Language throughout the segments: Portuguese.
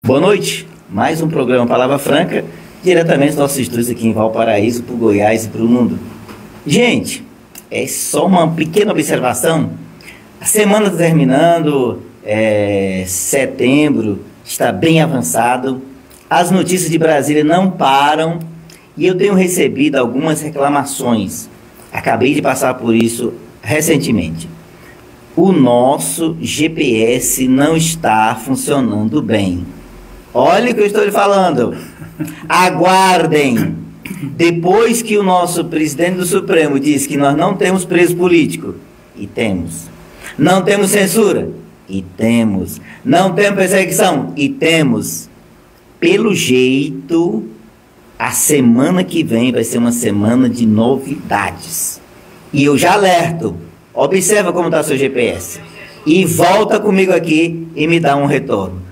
Boa noite, mais um programa Palavra Franca, diretamente dos nossos estúdios aqui em Valparaíso, para o Goiás e para o mundo. Gente, é só uma pequena observação. A semana está terminando, setembro está bem avançado, as notícias de Brasília não param e eu tenho recebido algumas reclamações. Acabei de passar por isso recentemente. O nosso GPS não está funcionando bem. Olha o que eu estou lhe falando. Aguardem. Depois que o nosso presidente do Supremo disse que nós não temos preso político, e temos. Não temos censura, e temos. Não temos perseguição, e temos. Pelo jeito, a semana que vem vai ser uma semana de novidades. E eu já alerto. Observa como está seu GPS. E volta comigo aqui e me dá um retorno.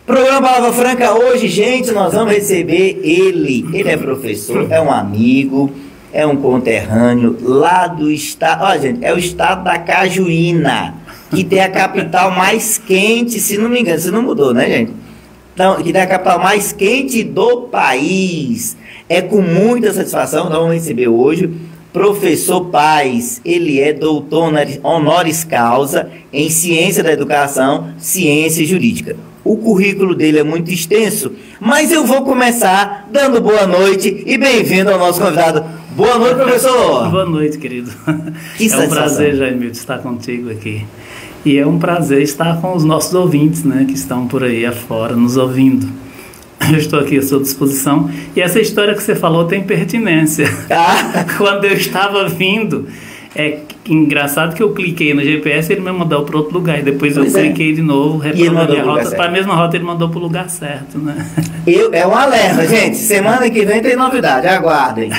Programa Palavra Franca hoje, gente, nós vamos receber ele. Ele é professor, é um amigo, é um conterrâneo lá do estado. Olha, gente, é o estado da Cajuína, que tem a capital mais quente, se não me engano, se não mudou, né, gente? Então, que tem a capital mais quente do país. É com muita satisfação, nós vamos receber hoje professor Paes. Ele é doutor honoris causa em Ciência da Educação, Ciência Jurídica. O currículo dele é muito extenso, mas eu vou começar dando boa noite e bem-vindo ao nosso convidado. Boa noite, professor. Boa noite, querido. Que é um prazer, Jaime, estar contigo aqui. E é um prazer estar com os nossos ouvintes, né, que estão por aí afora nos ouvindo. Eu estou aqui à sua disposição. E essa história que você falou tem pertinência. Quando eu estava vindo, engraçado que eu cliquei no GPS e ele me mandou para outro lugar. E depois eu cliquei de novo, retornei a rota. Para a mesma rota ele mandou para o lugar certo, né? É um alerta, gente. Semana que vem tem novidade, aguardem.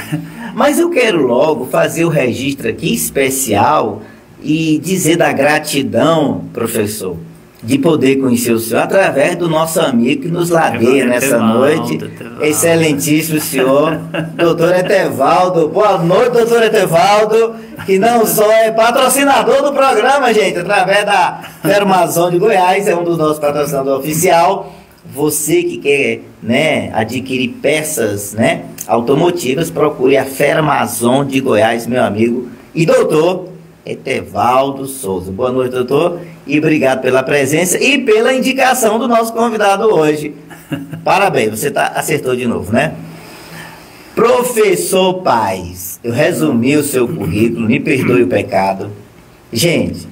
Mas eu quero logo fazer o registro aqui especial e dizer da gratidão, professor, de poder conhecer o senhor através do nosso amigo que nos ladeia nessa noite. Excelentíssimo senhor, doutor Etevaldo. Boa noite, doutor Etevaldo, que não só é patrocinador do programa, gente, através da Fermazon de Goiás, é um dos nossos patrocinadores oficial. Você que quer, né, adquirir peças, né, automotivas, procure a Fermazon de Goiás, meu amigo e doutor Etevaldo Souza. Boa noite, doutor, e obrigado pela presença e pela indicação do nosso convidado hoje. Parabéns, você acertou de novo, né? Professor Paes, eu resumi o seu currículo, me perdoe o pecado. Gente,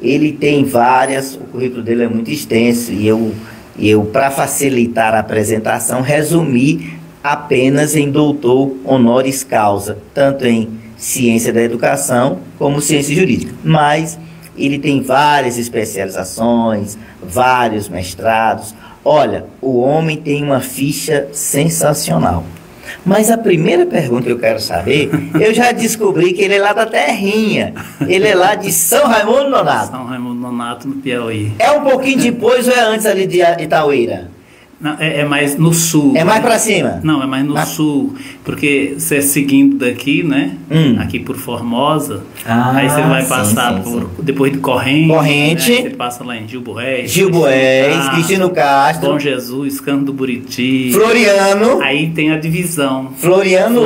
ele tem várias, o currículo dele é muito extenso e eu para facilitar a apresentação, resumi apenas em doutor honoris causa, tanto em Ciência da Educação como Ciência Jurídica, mas ele tem várias especializações, vários mestrados. Olha, o homem tem uma ficha sensacional. Mas a primeira pergunta que eu quero saber, eu já descobri que ele é lá da terrinha, ele é lá de São Raimundo Nonato. São Raimundo Nonato, no Piauí. É um pouquinho depois ou é antes ali de Itauíra? Não, é mais no sul. É mais para cima? Não, é mais no sul. Porque você seguindo daqui, né? Aqui por Formosa. Aí você vai passar depois de Corrente. Né, você passa lá em Gilboés, Cristino Castro, Bom Jesus, Canto do Buriti, Floriano. Aí tem a divisão. Floriano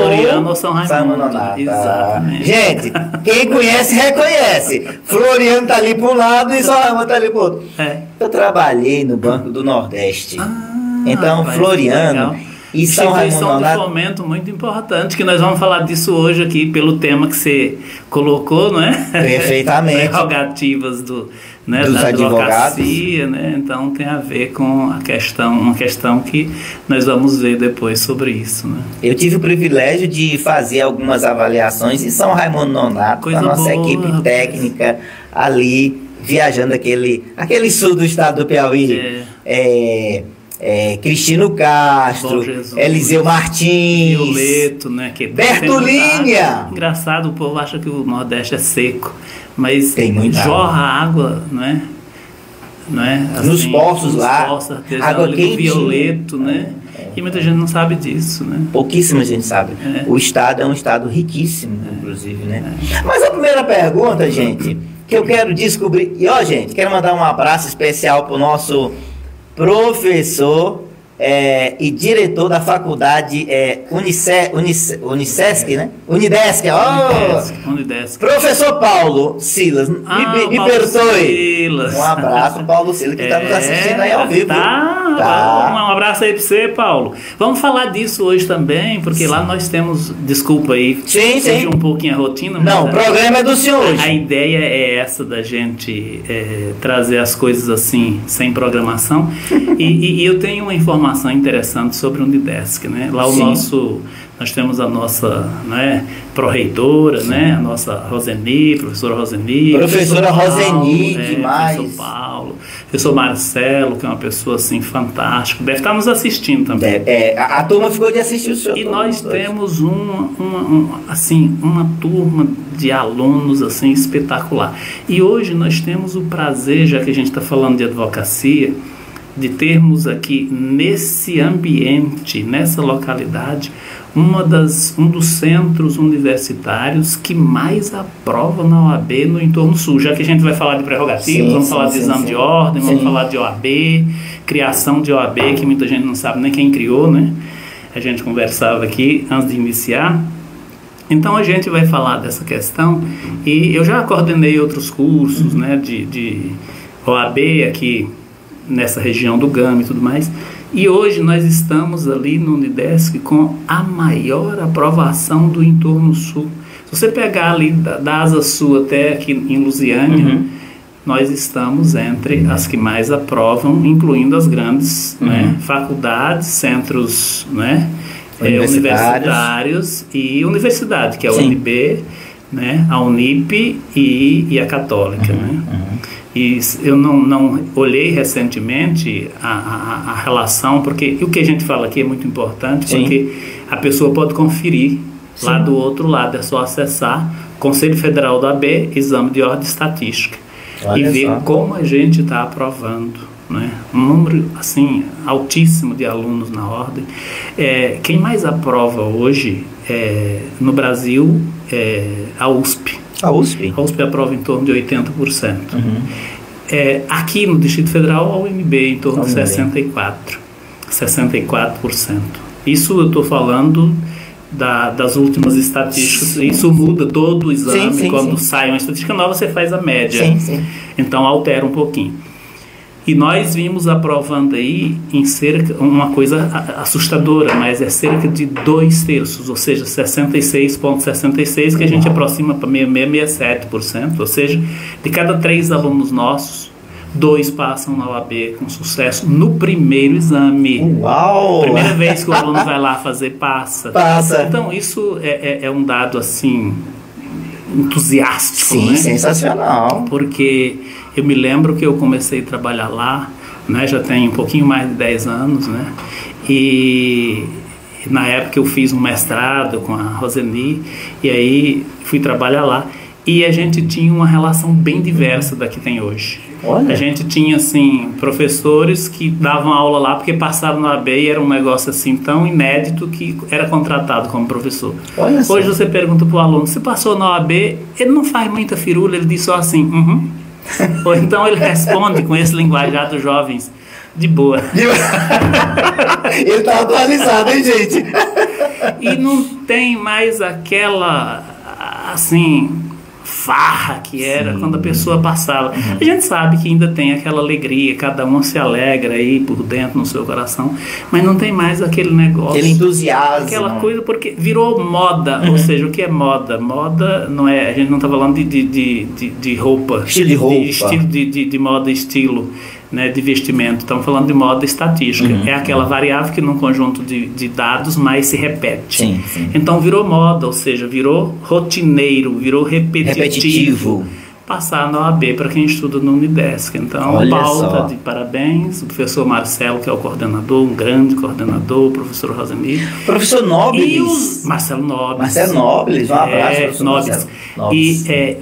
ou São Raimundo. Exatamente. Gente, quem conhece, reconhece. Floriano tá ali para um lado e São Raimundo tá ali para o outro. Eu trabalhei no Banco do Nordeste. Então, Floriano e São Raimundo Nonato. Um fomento muito importante, que nós vamos falar disso hoje aqui, pelo tema que você colocou, não é? Perfeitamente. Prerrogativas dos advogados. Advocacia, né? Então tem a ver com uma questão que nós vamos ver depois sobre isso, né? Eu tive o privilégio de fazer algumas avaliações em São Raimundo Nonato, com a nossa equipe técnica ali, viajando aquele sul do estado do Piauí. Cristino Castro, Eliseu Martins, Violeto, né? Bertolínia. Engraçado, o povo acha que o Nordeste é seco, mas tem muita jorra água, né? Assim, nos poços lá, água quente, Violeto, né? E muita gente não sabe disso, né? Pouquíssima gente sabe. O estado é um estado riquíssimo, inclusive, né? Mas a primeira pergunta, gente, que eu quero descobrir, e gente, quero mandar um abraço especial pro nosso professor e diretor da faculdade Unisesc, né? Unidesc, Unidesc. Professor Paulo Silas, me perdoe. Silas. Um abraço, Paulo Silas, que está nos assistindo aí ao vivo. Tá. Um abraço aí para você, Paulo. Vamos falar disso hoje também, porque lá nós temos, desculpa aí, sim. um pouquinho a rotina. Não, o programa é do senhor hoje. A ideia é essa, da gente trazer as coisas assim, sem programação. e eu tenho uma informação interessante sobre o Unidesc, né? Lá nós temos a nossa, né, pró-reitora, né, a nossa professora Roseni, demais. Professor Paulo, professor Marcelo, que é uma pessoa assim fantástica, deve estar nos assistindo também. A turma ficou de assistir o senhor. E nós temos uma turma de alunos assim espetacular. E hoje nós temos o prazer, já que a gente está falando de advocacia, de termos aqui nesse ambiente, nessa localidade, um dos centros universitários que mais aprova na OAB no entorno sul. Já que a gente vai falar de prerrogativas, vamos falar de exame de ordem, vamos falar de OAB, criação de OAB, que muita gente não sabe nem quem criou, né? A gente conversava aqui antes de iniciar. Então a gente vai falar dessa questão, e eu já coordenei outros cursos, né, de OAB aqui nessa região do Gama e tudo mais, e hoje nós estamos ali no Unidesc com a maior aprovação do entorno sul. Se você pegar ali da Asa Sul até aqui em Lusiânia, nós estamos entre as que mais aprovam, incluindo as grandes, né, faculdades, centros, né, universitários e universidade, que é a UNB, né, a Unip e a Católica, né? E eu não olhei recentemente a relação, porque o que a gente fala aqui é muito importante, porque a pessoa pode conferir lá do outro lado, é só acessar Conselho Federal da AB, Exame de Ordem Estatística, e ver como a gente está aprovando, né? Um número assim altíssimo de alunos na ordem. Quem mais aprova hoje no Brasil é a USP. A USP aprova em torno de 80%. Aqui no Distrito Federal, a UNB em torno de 64%. Isso eu estou falando das últimas estatísticas. Isso muda todo o exame. Quando sai uma estatística nova, você faz a média. Então altera um pouquinho. E nós vimos aprovando aí em uma coisa assustadora, mas é cerca de 2/3, ou seja, 66,66%, que a gente aproxima para 67%, ou seja, de cada 3 alunos nossos, 2 passam na OAB com sucesso no primeiro exame. Uau! Primeira vez que o aluno vai lá fazer, passa. Então isso é um dado assim entusiástico, né? Sensacional. Porque eu me lembro que eu comecei a trabalhar lá, né, já tem um pouquinho mais de 10 anos, né, e na época eu fiz um mestrado com a Roseni, e aí fui trabalhar lá, e a gente tinha uma relação bem diversa da que tem hoje. A gente tinha, assim, professores que davam aula lá porque passaram na OAB e era um negócio assim tão inédito que era contratado como professor. Hoje você pergunta para o aluno, você passou na OAB? Ele não faz muita firula, ele diz só assim, Ou então ele responde com esse linguajar dos jovens, de boa. Ele está atualizado, hein, gente? E não tem mais aquela, assim, farra que era quando a pessoa passava. A gente sabe que ainda tem aquela alegria, cada um se alegra aí por dentro no seu coração, mas não tem mais aquele negócio, aquele entusiasmo, aquela coisa, porque virou moda. Ou seja, o que é moda? Moda não é, a gente não está falando de roupa, estilo de roupa, estilo de moda, estilo, né, de vestimento. Estamos falando de moda estatística. É aquela variável que num conjunto de dados mais se repete. Então virou moda, ou seja, virou rotineiro, virou repetitivo. Passar na OAB para quem estuda no Unidesc. Então, pauta de parabéns, o professor Marcelo, que é o coordenador, um grande coordenador, o professor Roseni. Professor Nobles. Marcelo Nobles. Marcelo Nobles, um abraço, professor Nobles.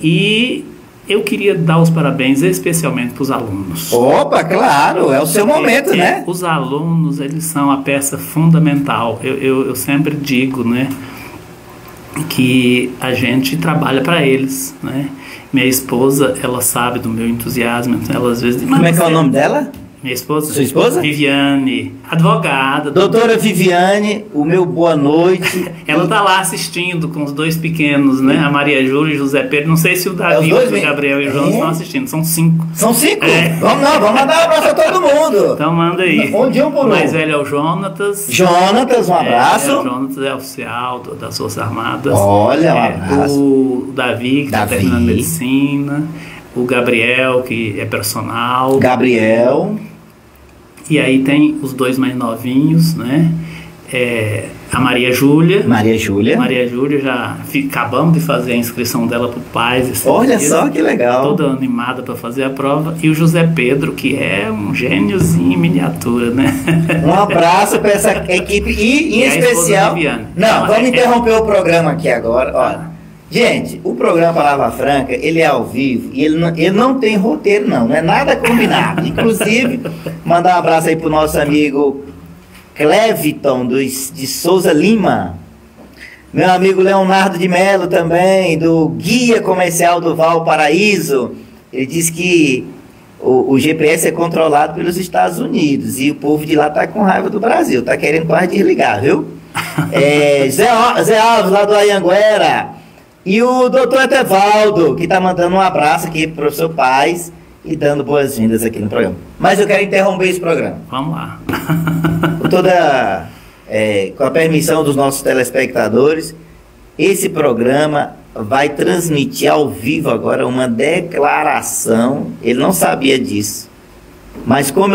E eu queria dar os parabéns especialmente para os alunos. Opa, claro, é o seu momento, né? Os alunos, eles são a peça fundamental. Eu sempre digo, né, que a gente trabalha para eles, né? Minha esposa, ela sabe do meu entusiasmo, ela às vezes diz, como é que é o nome dela? Minha esposa? Sua esposa? Viviane, advogada. Doutora Viviane, o meu boa noite. Ela está lá assistindo com os dois pequenos, né? A Maria Júlia e o José Pedro. Não sei se o Davi, o Gabriel e o João estão assistindo. São 5. São 5? Vamos mandar um abraço a todo mundo. Então manda aí. Onde um por um. O mais velho é o Jonatas. Jonatas, um abraço. O Jonatas é oficial das Forças Armadas. Olha, um abraço. O Davi, que está terminando medicina. O Gabriel, que é personal. Gabriel. E aí tem os dois mais novinhos, né? A Maria Júlia. Maria Júlia. Maria Júlia, já acabamos de fazer a inscrição dela para o PAS. Olha só que legal. Toda animada para fazer a prova. E o José Pedro, que é um gêniozinho em miniatura, né? Um abraço para essa equipe e em especial... Não, vamos interromper o programa aqui agora. Olha. Gente, o programa Palavra Franca, ele é ao vivo e ele não tem roteiro não é nada combinado. Inclusive, mandar um abraço aí pro nosso amigo Cleviton de Souza Lima, meu amigo Leonardo de Melo também, do Guia Comercial do Valparaíso. Ele diz que o GPS é controlado pelos Estados Unidos e o povo de lá tá com raiva do Brasil, tá querendo quase desligar, viu? Zé Alves, lá do Ayanguera. E o doutor Etevaldo, que está mandando um abraço aqui para o professor Paz e dando boas-vindas aqui no programa. Mas eu quero interromper esse programa. Vamos lá. Com a permissão dos nossos telespectadores, esse programa vai transmitir ao vivo agora uma declaração. Ele não sabia disso. Mas como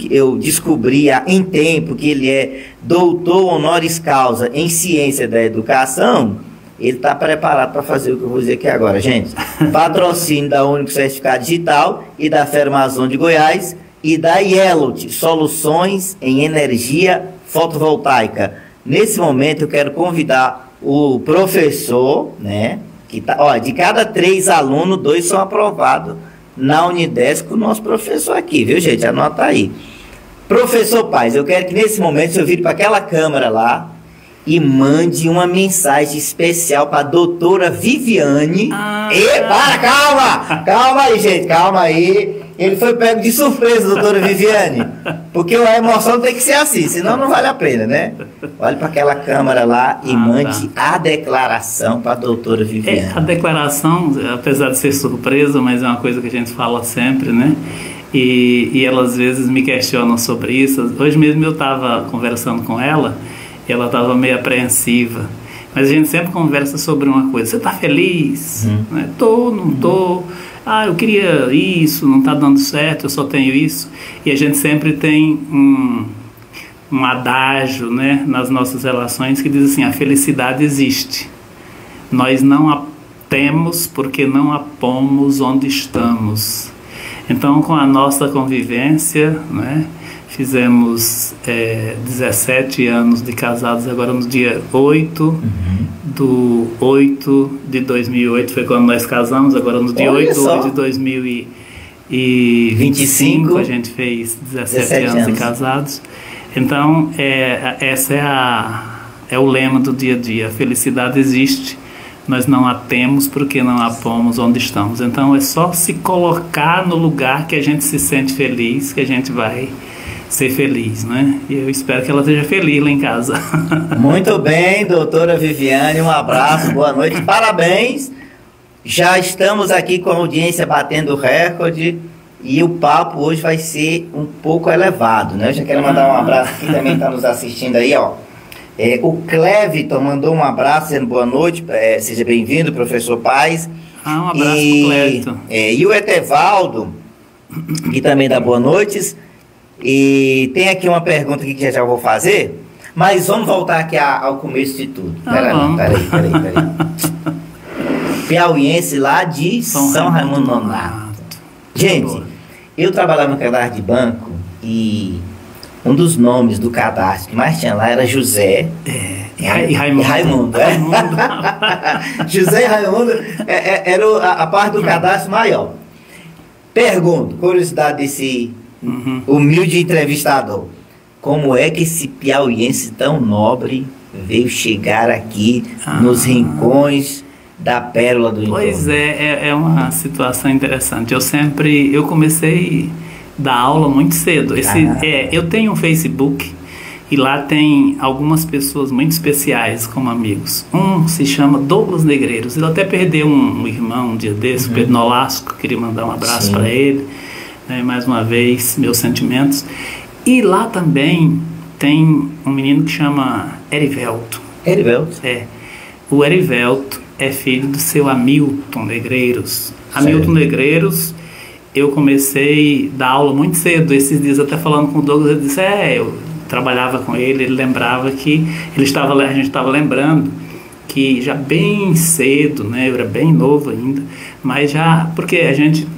eu descobri em tempo que ele é doutor honoris causa em ciência da educação, ele está preparado para fazer o que eu vou dizer aqui agora, gente. Patrocínio da Único Certificado Digital e da Fermazon de Goiás e da Yellowt, soluções em energia fotovoltaica. Nesse momento eu quero convidar o professor, né? Que tá, de cada 3 alunos, 2 são aprovados na Unidesc com o nosso professor aqui, viu, gente? Anota aí. Professor Paz, eu quero que nesse momento você vire para aquela câmera lá e mande uma mensagem especial para a doutora Viviane. Calma aí, gente, calma aí. Ele foi pego de surpresa, doutora Viviane, porque a emoção tem que ser assim, senão não vale a pena, né? Olhe para aquela câmera lá e mande a declaração para a doutora Viviane. A declaração, apesar de ser surpresa, mas é uma coisa que a gente fala sempre, né? E ela às vezes me questionam sobre isso. Hoje mesmo eu estava conversando com ela, e ela estava meio apreensiva. Mas a gente sempre conversa sobre uma coisa. Você está feliz? Né? Tô, não tô. Eu queria isso, não está dando certo, eu só tenho isso. E a gente sempre tem um adágio, né, nas nossas relações que diz assim: a felicidade existe. Nós não a temos porque não a pomos onde estamos. Então, com a nossa convivência, né, fizemos 17 anos de casados, agora no dia 8 do 8 de 2008 foi quando nós casamos, agora no dia 8 de 2025 a gente fez 17 anos de casados. Então, essa é o lema do dia a dia: a felicidade existe, nós não a temos porque não a pomos onde estamos. Então, é só se colocar no lugar que a gente se sente feliz, que a gente vai ser feliz, né? E eu espero que ela esteja feliz lá em casa. Muito bem, doutora Viviane, um abraço, boa noite, parabéns. Já estamos aqui com a audiência batendo recorde e o papo hoje vai ser um pouco elevado, né? Eu já quero mandar um abraço aqui, também está nos assistindo aí, ó. O Cleviton mandou um abraço, dizendo boa noite, seja bem-vindo, professor Paz. Um abraço pro Cleviton. E o Etevaldo, que também dá boa noite. E tem aqui uma pergunta que já vou fazer, mas vamos voltar aqui ao começo de tudo. Peraí. Piauiense lá de São Raimundo Nonato. Gente, eu trabalhava no cadastro de banco e um dos nomes do cadastro que mais tinha lá era José e Raimundo. José e Raimundo era a parte do cadastro maior. Pergunto, curiosidade desse humilde entrevistador: como é que esse piauiense tão nobre veio chegar aqui nos rincões da Pérola do Entorno? Pois é uma situação interessante. Eu comecei dar aula muito cedo. Eu tenho um Facebook e lá tem algumas pessoas muito especiais como amigos. Um se chama Douglas Negreiros. Ele até perdeu um irmão um dia desse, o Pedro Nolasco. Queria mandar um abraço para ele. Mais uma vez, meus sentimentos. E lá também tem um menino que chama Erivelto. Erivelto? O Erivelto é filho do seu Hamilton Negreiros. Hamilton Negreiros, eu comecei a dar aula muito cedo. Esses dias até falando com o Douglas, ele disse, eu trabalhava com ele lembrava que a gente estava lembrando que já bem cedo, né, eu era bem novo ainda, mas já, porque a gente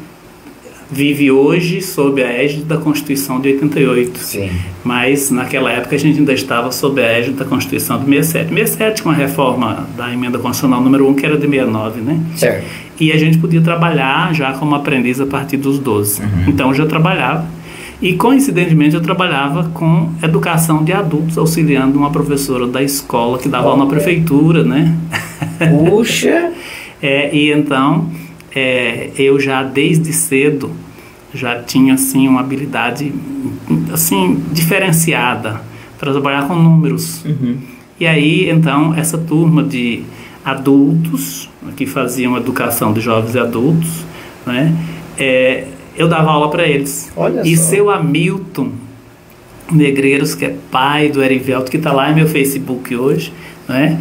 vive hoje sob a égide da Constituição de 88. Sim. Mas naquela época a gente ainda estava sob a égide da Constituição de 67. 67 com a reforma da emenda constitucional número 1, que era de 69, né? Certo. E a gente podia trabalhar já como aprendiz a partir dos 12. Então eu já trabalhava. E coincidentemente eu trabalhava com educação de adultos, auxiliando uma professora da escola que dava aula na prefeitura, né? Puxa! E então eu já desde cedo já tinha assim uma habilidade assim diferenciada para trabalhar com números. E aí então essa turma de adultos que faziam educação de jovens e adultos, né? Eu dava aula para eles. Olha só. Seu Hamilton Negreiros, que é pai do Erivelto, que está lá em meu Facebook hoje, né?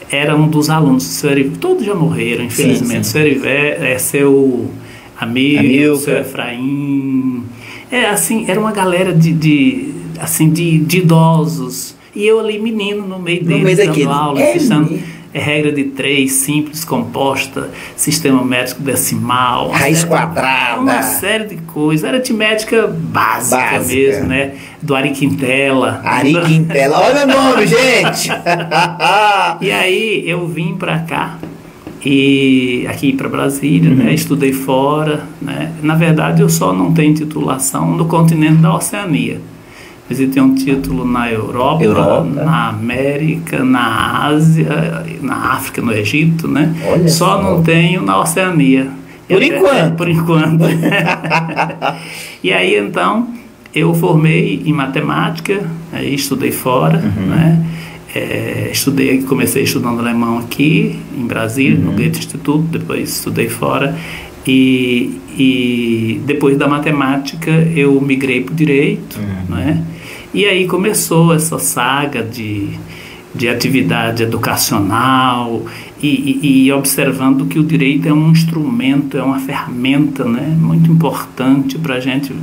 Era um dos alunos do seu Erivelto. Todos já morreram, infelizmente. Sim. Seu Erivelto, seu Hamilton, seu Efraim. Assim, era uma galera de idosos. E eu ali, menino, no meio deles, dando aula, ensinando regra de 3, simples, composta, sistema métrico decimal, raiz quadrada, uma série de coisas, aritmética básica mesmo, né? Do Ari Quintela. Ari Quintela, olha o nome, gente! E aí eu vim para cá, aqui para Brasília, né? Estudei fora, né? Na verdade eu só não tenho titulação no continente da Oceania. Visitei um título na Europa, na América, na Ásia, na África, no Egito, né? Só não tenho na Oceania. Por enquanto. E aí, então, eu formei em matemática, aí estudei fora, né? Comecei estudando alemão aqui, em Brasília, no Goethe Instituto, depois estudei fora. E depois da matemática, eu migrei para o direito, né? E aí começou essa saga de atividade educacional e observando que o direito é um instrumento, é uma ferramenta, né, muito importante para a gente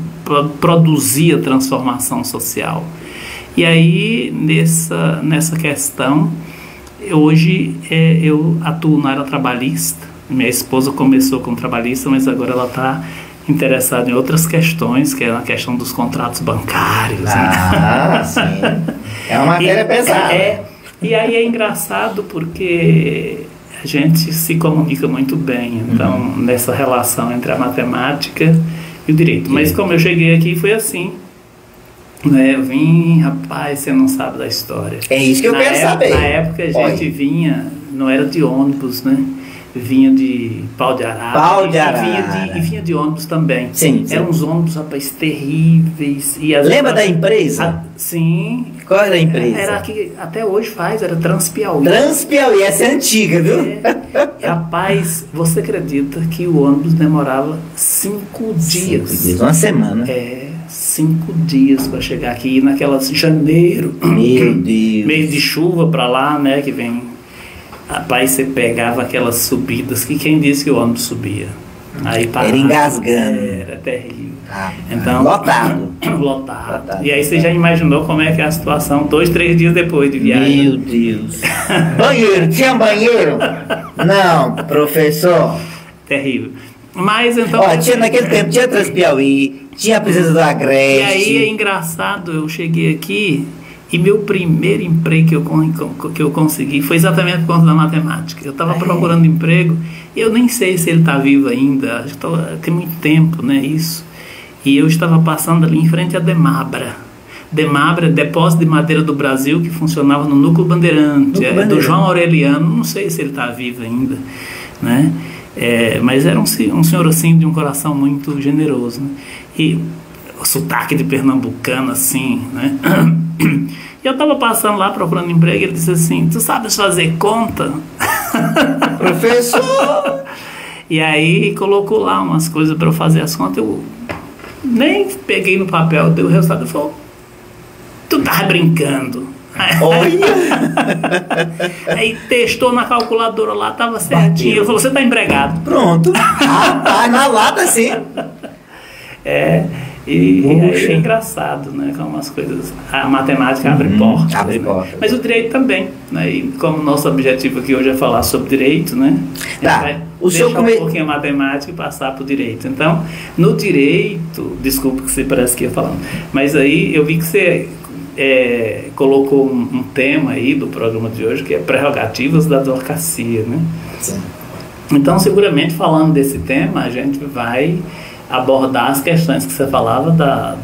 produzir a transformação social. E aí, nessa questão, hoje eu atuo na área trabalhista. Minha esposa começou como trabalhista, mas agora ela está interessado em outras questões, que é a questão dos contratos bancários. Sim. É uma matéria pesada. E aí é engraçado porque a gente se comunica muito bem, então, nessa relação entre a matemática e o direito. Mas como eu cheguei aqui, foi assim. Né? Eu vim, rapaz, você não sabe da história. É isso que eu quero saber. Na época a gente vinha, não era de ônibus, né? Vinha de pau de arara. E vinha de ônibus também. Sim. Eram uns ônibus, rapaz, terríveis. Lembra da empresa? Sim. Qual era a empresa? Era que até hoje era Transpiauí. Transpiauí, essa é antiga, viu? Rapaz, você acredita que o ônibus demorava 5 dias? 5 dias, uma semana. 5 dias para chegar aqui, naquelas janeiro. Meu Deus. Mês de chuva para lá, né, que vem. Rapaz, você pegava aquelas subidas que quem disse que o ônibus subia? Aí parava, era engasgando. Era terrível. Então, lotado. E aí você já imaginou como é que é a situação 2, 3 dias depois de viagem? Meu Deus. Banheiro, tinha banheiro? Não, professor. Terrível. Mas então... naquele tempo tinha Transpiauí, tinha a presença do Agreste. E aí é engraçado, eu cheguei aqui... E meu primeiro emprego que eu consegui foi exatamente por conta da matemática. Eu estava procurando emprego, e eu nem sei se ele está vivo ainda, tem muito tempo, né, isso. E eu estava passando ali em frente à Demabra. Demabra, Depósito de Madeira do Brasil, que funcionava no Núcleo Bandeirante, do João Aureliano, não sei se ele está vivo ainda, né. Mas era um senhor assim de um coração muito generoso, né? E o sotaque de pernambucano, assim, né? E eu estava passando lá procurando emprego e ele disse assim, tu sabes fazer conta? Professor! E aí colocou lá umas coisas para eu fazer as contas, eu nem peguei no papel, deu o resultado, ele falou, tu tá brincando. Aí testou na calculadora lá, tava certinho. Eu falei, você tá empregado. Pronto. Na lata, assim. E aí é engraçado, né? Como as coisas. A matemática abre portas. Abre né? portas. Mas o direito também, né? E como nosso objetivo aqui hoje é falar sobre direito, né? Tá. O deixar senhor um pouquinho a matemática e passar para o direito. Então, no direito, desculpa que você parece que ia falando, mas aí eu vi que você colocou um tema aí do programa de hoje, que é prerrogativas da advocacia, né? Sim. Então, seguramente, falando desse tema, a gente vai abordar as questões que você falava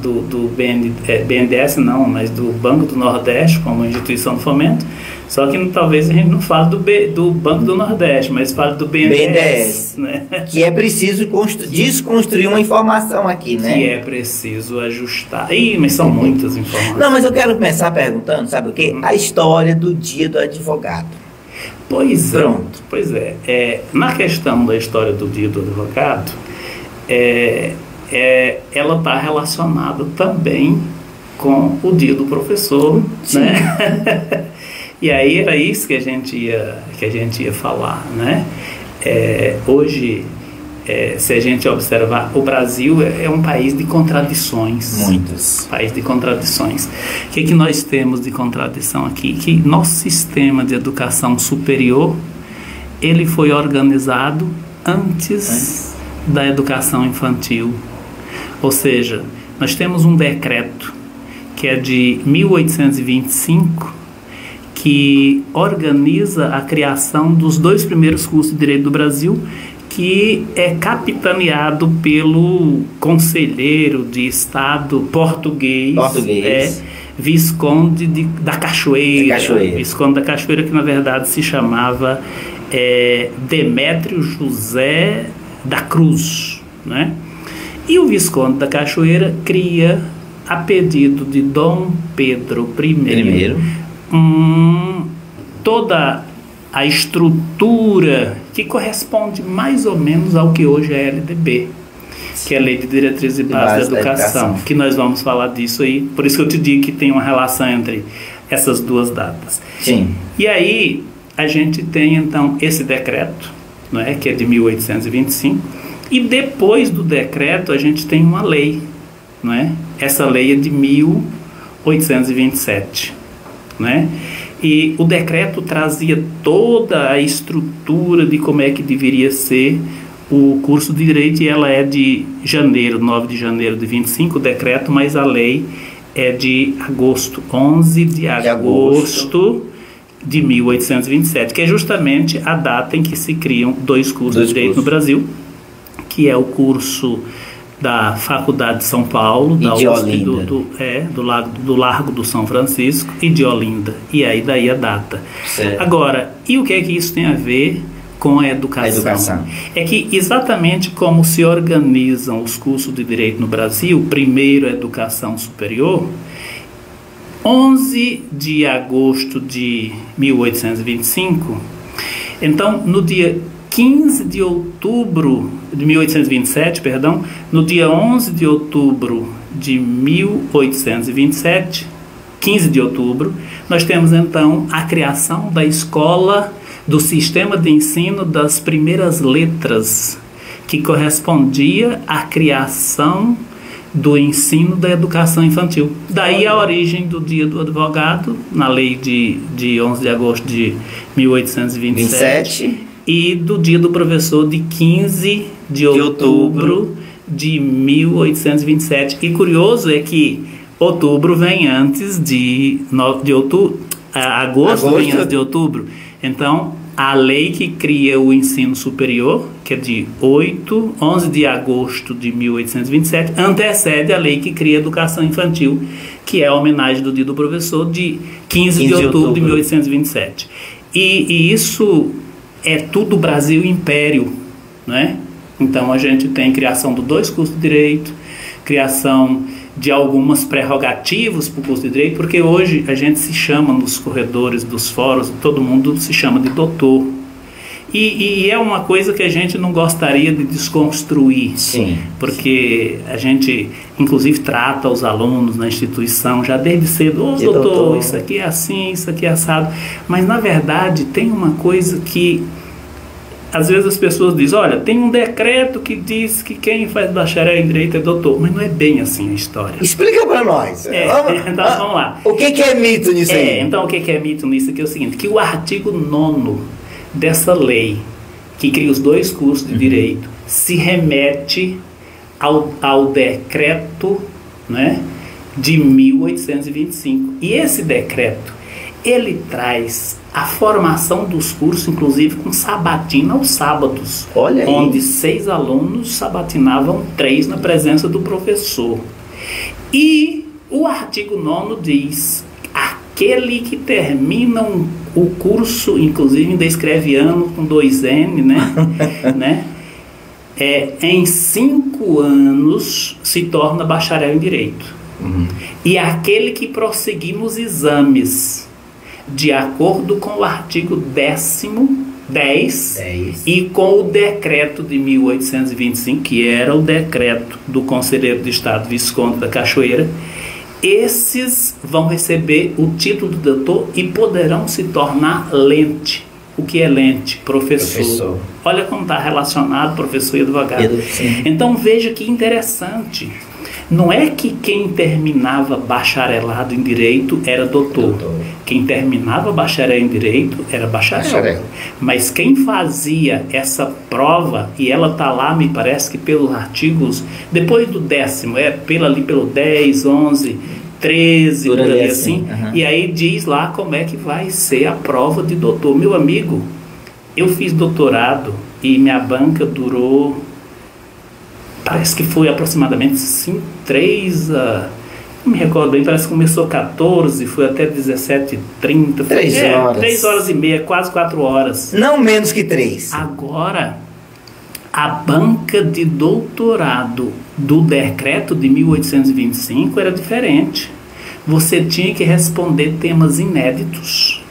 do BNDES, não, mas do Banco do Nordeste como instituição de fomento, só que talvez a gente não fale do Banco do Nordeste, mas fale do BNDES, né? Que é preciso desconstruir uma informação aqui, né? Que é preciso ajustar. Mas são muitas informações. Não, mas eu quero começar perguntando, sabe o quê? A história do Dia do Advogado. Pronto. Pois é. Na questão da história do Dia do Advogado, ela está relacionada também com o Dia do Professor, né? E aí era isso que a gente ia falar, né? Hoje, se a gente observar, o Brasil é um país de contradições. Muitas. País de contradições. O que nós temos de contradição aqui? Que nosso sistema de educação superior, ele foi organizado antes da educação infantil. Ou seja, nós temos um decreto que é de 1825, que organiza a criação dos 2 primeiros cursos de Direito do Brasil, que é capitaneado pelo conselheiro de Estado português. Visconde da Cachoeira. Visconde da Cachoeira, que na verdade se chamava Demétrio José da Cruz, né? E o Visconde da Cachoeira cria, a pedido de Dom Pedro I, toda a estrutura que corresponde mais ou menos ao que hoje é a LDB, que é a Lei de Diretrizes e Bases da Educação, que nós vamos falar disso aí, por isso que eu te digo que tem uma relação entre essas duas datas. Sim. E aí a gente tem então esse decreto, não é, que é de 1825, e depois do decreto a gente tem uma lei, não é? Essa lei é de 1827, né? E o decreto trazia toda a estrutura de como é que deveria ser o curso de Direito, e ela é de 9 de janeiro de 25, o decreto, mas a lei é de agosto, 11 de agosto de 1827, que é justamente a data em que se criam 2 cursos de Direito no Brasil, que é o curso da Faculdade de São Paulo, da USP, do Largo do São Francisco, e de Olinda. E aí daí a data. Certo. Agora, e o que é que isso tem a ver com a educação? É que exatamente como se organizam os cursos de Direito no Brasil, primeiro a educação superior, 11 de agosto de 1825, então no dia 15 de outubro de 1827, perdão, no dia 11 de outubro de 1827, 15 de outubro, nós temos então a criação da escola, do sistema de ensino das primeiras letras, que correspondia à criação do ensino da educação infantil. Daí a origem do Dia do Advogado, na lei de 11 de agosto de 1827, e do Dia do Professor de 15 de outubro de 1827. E curioso é que outubro vem antes de outubro, agosto vem antes de outubro. Então, a lei que cria o ensino superior, que é de 11 de agosto de 1827, antecede a lei que cria a educação infantil, que é a homenagem do Dia do Professor, de 15 de outubro de 1827. E isso é tudo Brasil Império, né? Então a gente tem criação de 2 cursos de Direito, criação de algumas prerrogativas para o curso de Direito, porque hoje a gente se chama nos corredores dos fóruns, todo mundo se chama de doutor. E é uma coisa que a gente não gostaria de desconstruir. Sim. Porque a gente, inclusive, trata os alunos na instituição já desde cedo. Ô, doutor, isso aqui é assim, isso aqui é assado. Mas, na verdade, tem uma coisa que, às vezes as pessoas dizem, olha, tem um decreto que diz que quem faz bacharel em Direito é doutor. Mas não é bem assim a história. Explica para nós. Então, vamos lá. O que é mito nisso aí? Então, o que é mito nisso aqui é o seguinte, que o artigo 9º dessa lei, que cria os dois cursos de Direito, se remete ao decreto, né, de 1825. E esse decreto, ele traz a formação dos cursos, inclusive com sabatina aos sábados. Olha aí. Onde 6 alunos sabatinavam 3 na presença do professor. E o artigo 9º diz: aquele que termina o curso, inclusive ainda escreve ano com 2N, né? Em 5 anos se torna bacharel em Direito. E aquele que prosseguir nos exames, de acordo com o artigo 10 e com o decreto de 1825, que era o decreto do Conselheiro de Estado Visconde da Cachoeira, esses vão receber o título de doutor e poderão se tornar lente. O que é lente? Professor. Olha como está relacionado professor e advogado. Então veja que interessante. Não é que quem terminava bacharelado em Direito era doutor. Quem terminava bacharel em Direito era bacharel. Mas quem fazia essa prova, e ela está lá, me parece que pelos artigos, depois do 10º, pelo 10, 11, 13, por ali assim, e aí diz lá como é que vai ser a prova de doutor. Meu amigo, eu fiz doutorado e minha banca durou, parece que foi aproximadamente 3 não me recordo bem, parece que começou 14, foi até 17h30. 3 horas. 3 horas e meia, quase 4 horas. Não menos que 3. Agora, a banca de doutorado do decreto de 1825 era diferente. Você tinha que responder temas inéditos,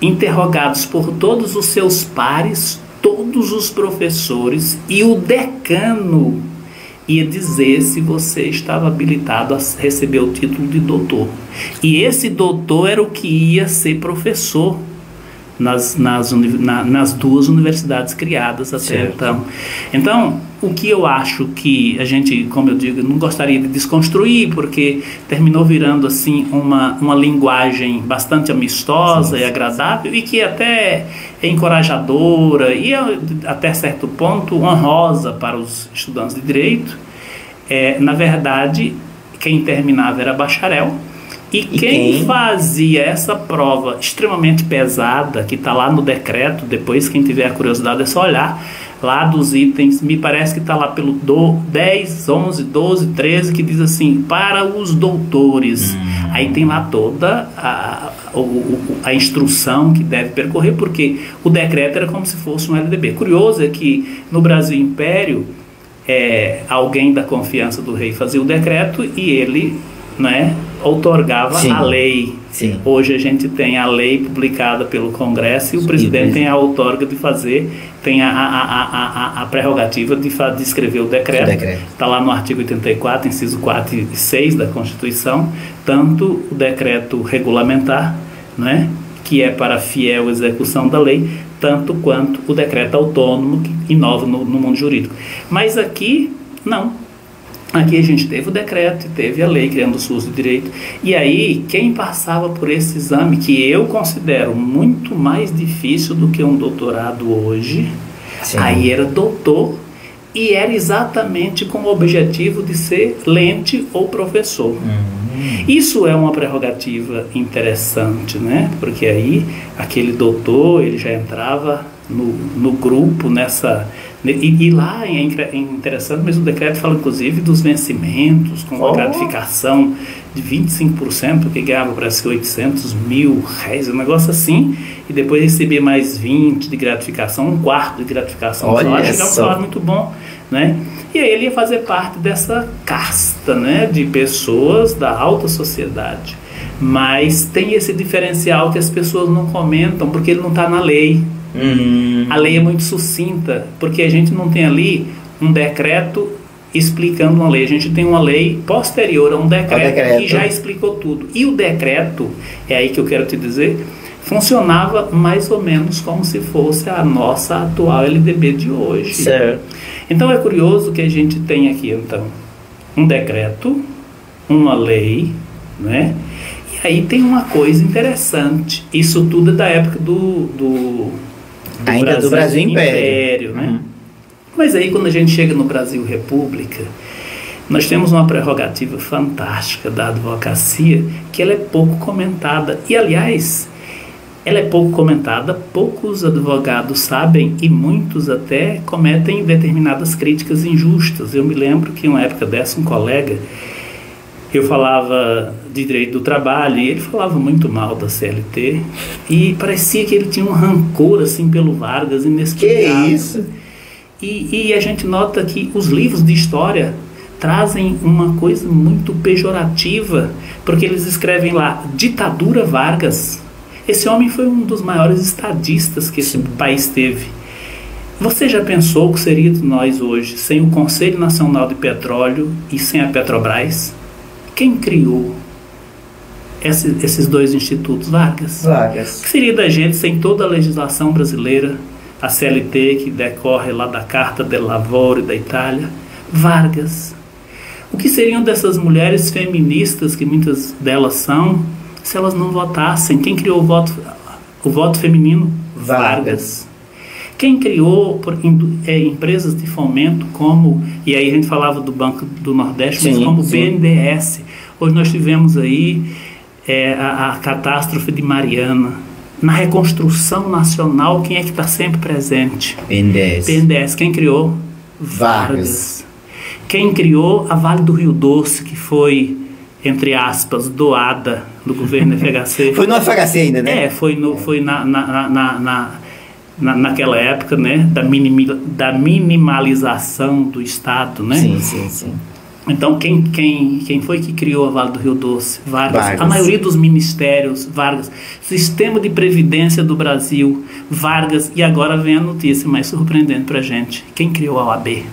interrogados por todos os seus pares, todos os professores, e o decano ia dizer se você estava habilitado a receber o título de doutor. E esse doutor era o que ia ser professor nas 2 universidades criadas até então. Então, o que eu acho que a gente, como eu digo, não gostaria de desconstruir, porque terminou virando assim uma linguagem bastante amistosa e agradável, e que até é encorajadora e até certo ponto honrosa para os estudantes de Direito. Na verdade, quem terminava era bacharel. E quem fazia essa prova extremamente pesada, que está lá no decreto, depois quem tiver a curiosidade é só olhar, lá dos itens, me parece que está lá pelo 10, 11, 12, 13, que diz assim, para os doutores. Aí tem lá toda a instrução que deve percorrer, porque o decreto era como se fosse um LDB. Curioso é que no Brasil Império, alguém da confiança do rei fazia o decreto e ele, né, outorgava a lei. Hoje a gente tem a lei publicada pelo Congresso e o presidente tem a outorga de fazer, tem a prerrogativa de escrever o decreto. Está lá no artigo 84, inciso 4 e 6 da Constituição, tanto o decreto regulamentar, né, que é para fiel execução da lei, tanto quanto o decreto autônomo que inova no mundo jurídico. Mas aqui, não. Aqui a gente teve o decreto, teve a lei criando os cursos de Direito. E aí, quem passava por esse exame, que eu considero muito mais difícil do que um doutorado hoje, aí era doutor e era exatamente com o objetivo de ser lente ou professor. Isso é uma prerrogativa interessante, né? Porque aí, aquele doutor, ele já entrava no grupo, E lá é interessante, mas o decreto fala inclusive dos vencimentos, com uma gratificação de 25%, porque ganhava parece que 800 mil reais, um negócio assim, e depois recebia mais 20% de gratificação, 1/4 de gratificação. Olha, acho que é um salário muito bom, né? E aí ele ia fazer parte dessa casta, né, de pessoas da alta sociedade. Mas tem esse diferencial que as pessoas não comentam, porque ele não está na lei. A lei é muito sucinta, porque a gente não tem ali um decreto explicando uma lei. A gente tem uma lei posterior a um decreto que já explicou tudo. E o decreto, é aí que eu quero te dizer, funcionava mais ou menos como se fosse a nossa atual LDB de hoje. Certo. Então é curioso que a gente tem aqui, então, um decreto, uma lei, né? E aí tem uma coisa interessante. Isso tudo é da época do Brasil Império, né? Mas aí quando a gente chega no Brasil República, nós temos uma prerrogativa fantástica da advocacia, que ela é pouco comentada. E, aliás, ela é pouco comentada, poucos advogados sabem e muitos até cometem determinadas críticas injustas. Eu me lembro que em uma época dessa, um colega, eu falava de direito do trabalho e ele falava muito mal da CLT e parecia que ele tinha um rancor assim pelo Vargas inexplicável. Que isso? E a gente nota que os livros de história trazem uma coisa muito pejorativa, porque eles escrevem lá, ditadura Vargas. Esse homem foi um dos maiores estadistas que esse país teve. Você já pensou o que seria de nós hoje sem o Conselho Nacional de Petróleo e sem a Petrobras? Quem criou esses dois institutos? Vargas. Vargas. O que seria da gente sem toda a legislação brasileira, a CLT, que decorre lá da Carta del Lavoro da Itália? Vargas. O que seriam dessas mulheres feministas, que muitas delas são, se elas não votassem? Quem criou o voto feminino? Vargas. Quem criou empresas de fomento como, e aí a gente falava do Banco do Nordeste, mas como o BNDES. Hoje nós tivemos aí a catástrofe de Mariana. Na reconstrução nacional, quem é que está sempre presente? BNDES. Quem criou? Vargas. Quem criou a Vale do Rio Doce, que foi, entre aspas, doada do governo FHC. Foi no FHC ainda, né? Foi naquela época, né, da minimalização do Estado, né? Sim. Então, quem foi que criou a Vale do Rio Doce? Vargas. A maioria dos ministérios, Vargas. Sistema de Previdência do Brasil, Vargas. E agora vem a notícia mais surpreendente pra gente. Quem criou a OAB?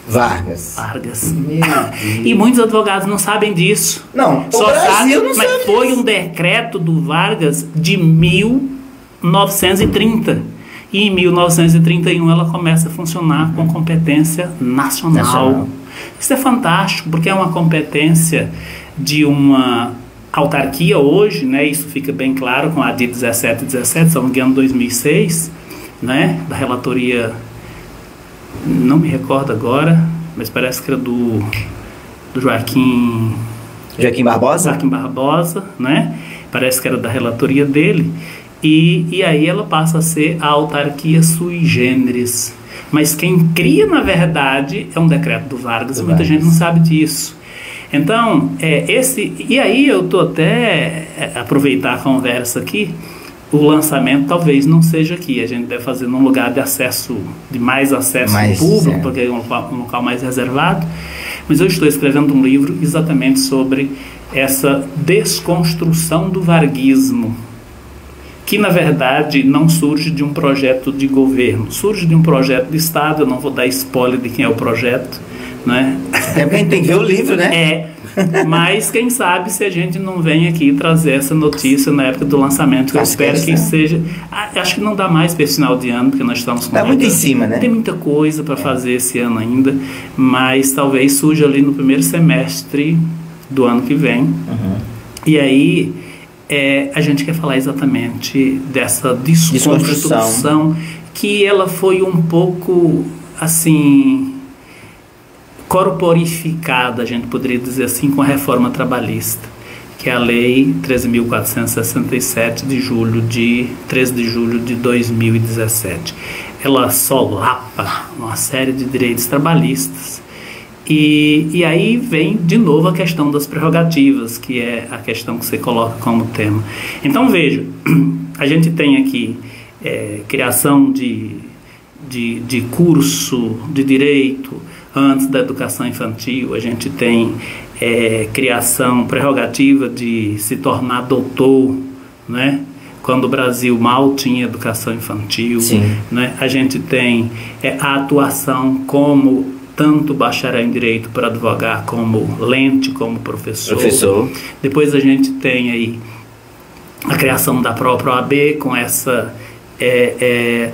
Vargas. Meu Deus. E muitos advogados não sabem disso. Não, o Brasil não sabe. Mas foi um decreto do Vargas de 1930. E em 1931 ela começa a funcionar com competência nacional. Isso é fantástico, porque é uma competência de uma autarquia hoje, né? Isso fica bem claro com a de 1717, se não me engano, 2006, né? Da relatoria, não me recordo agora, mas parece que era do Joaquim Barbosa? Joaquim Barbosa, né? Parece que era da relatoria dele. E aí ela passa a ser a autarquia sui generis. Mas quem cria, na verdade, é um decreto do Vargas. Muita gente não sabe disso. Então, e aí eu estou até aproveitar a conversa aqui. O lançamento talvez não seja aqui. A gente deve fazer num lugar de mais acesso público, porque é um local mais reservado. Mas eu estou escrevendo um livro exatamente sobre essa desconstrução do varguismo, que na verdade não surge de um projeto de governo, surge de um projeto de Estado. Eu não vou dar spoiler de quem é o projeto, né? É porque a gente tem que ver o livro, né? Mas quem sabe se a gente não vem aqui trazer essa notícia na época do lançamento, que eu espero que seja. Acho que não dá mais para esse final de ano, porque nós estamos com muito em cima, né? Tem muita coisa para fazer esse ano ainda, mas talvez surja ali no primeiro semestre do ano que vem. E aí a gente quer falar exatamente dessa desconstrução, que ela foi um pouco assim corporificada, a gente poderia dizer assim, com a reforma trabalhista, que é a lei 13.467 de 13 de julho de 2017. Ela solapa uma série de direitos trabalhistas. E aí vem de novo a questão das prerrogativas, que é a questão que você coloca como tema. Então veja, a gente tem aqui criação de curso de direito, antes da educação infantil, a gente tem criação, prerrogativa de se tornar doutor, né? Quando o Brasil mal tinha educação infantil, né? A gente tem a atuação como tanto bacharel em direito para advogar, como lente, como professor. Depois a gente tem aí a criação da própria OAB com essa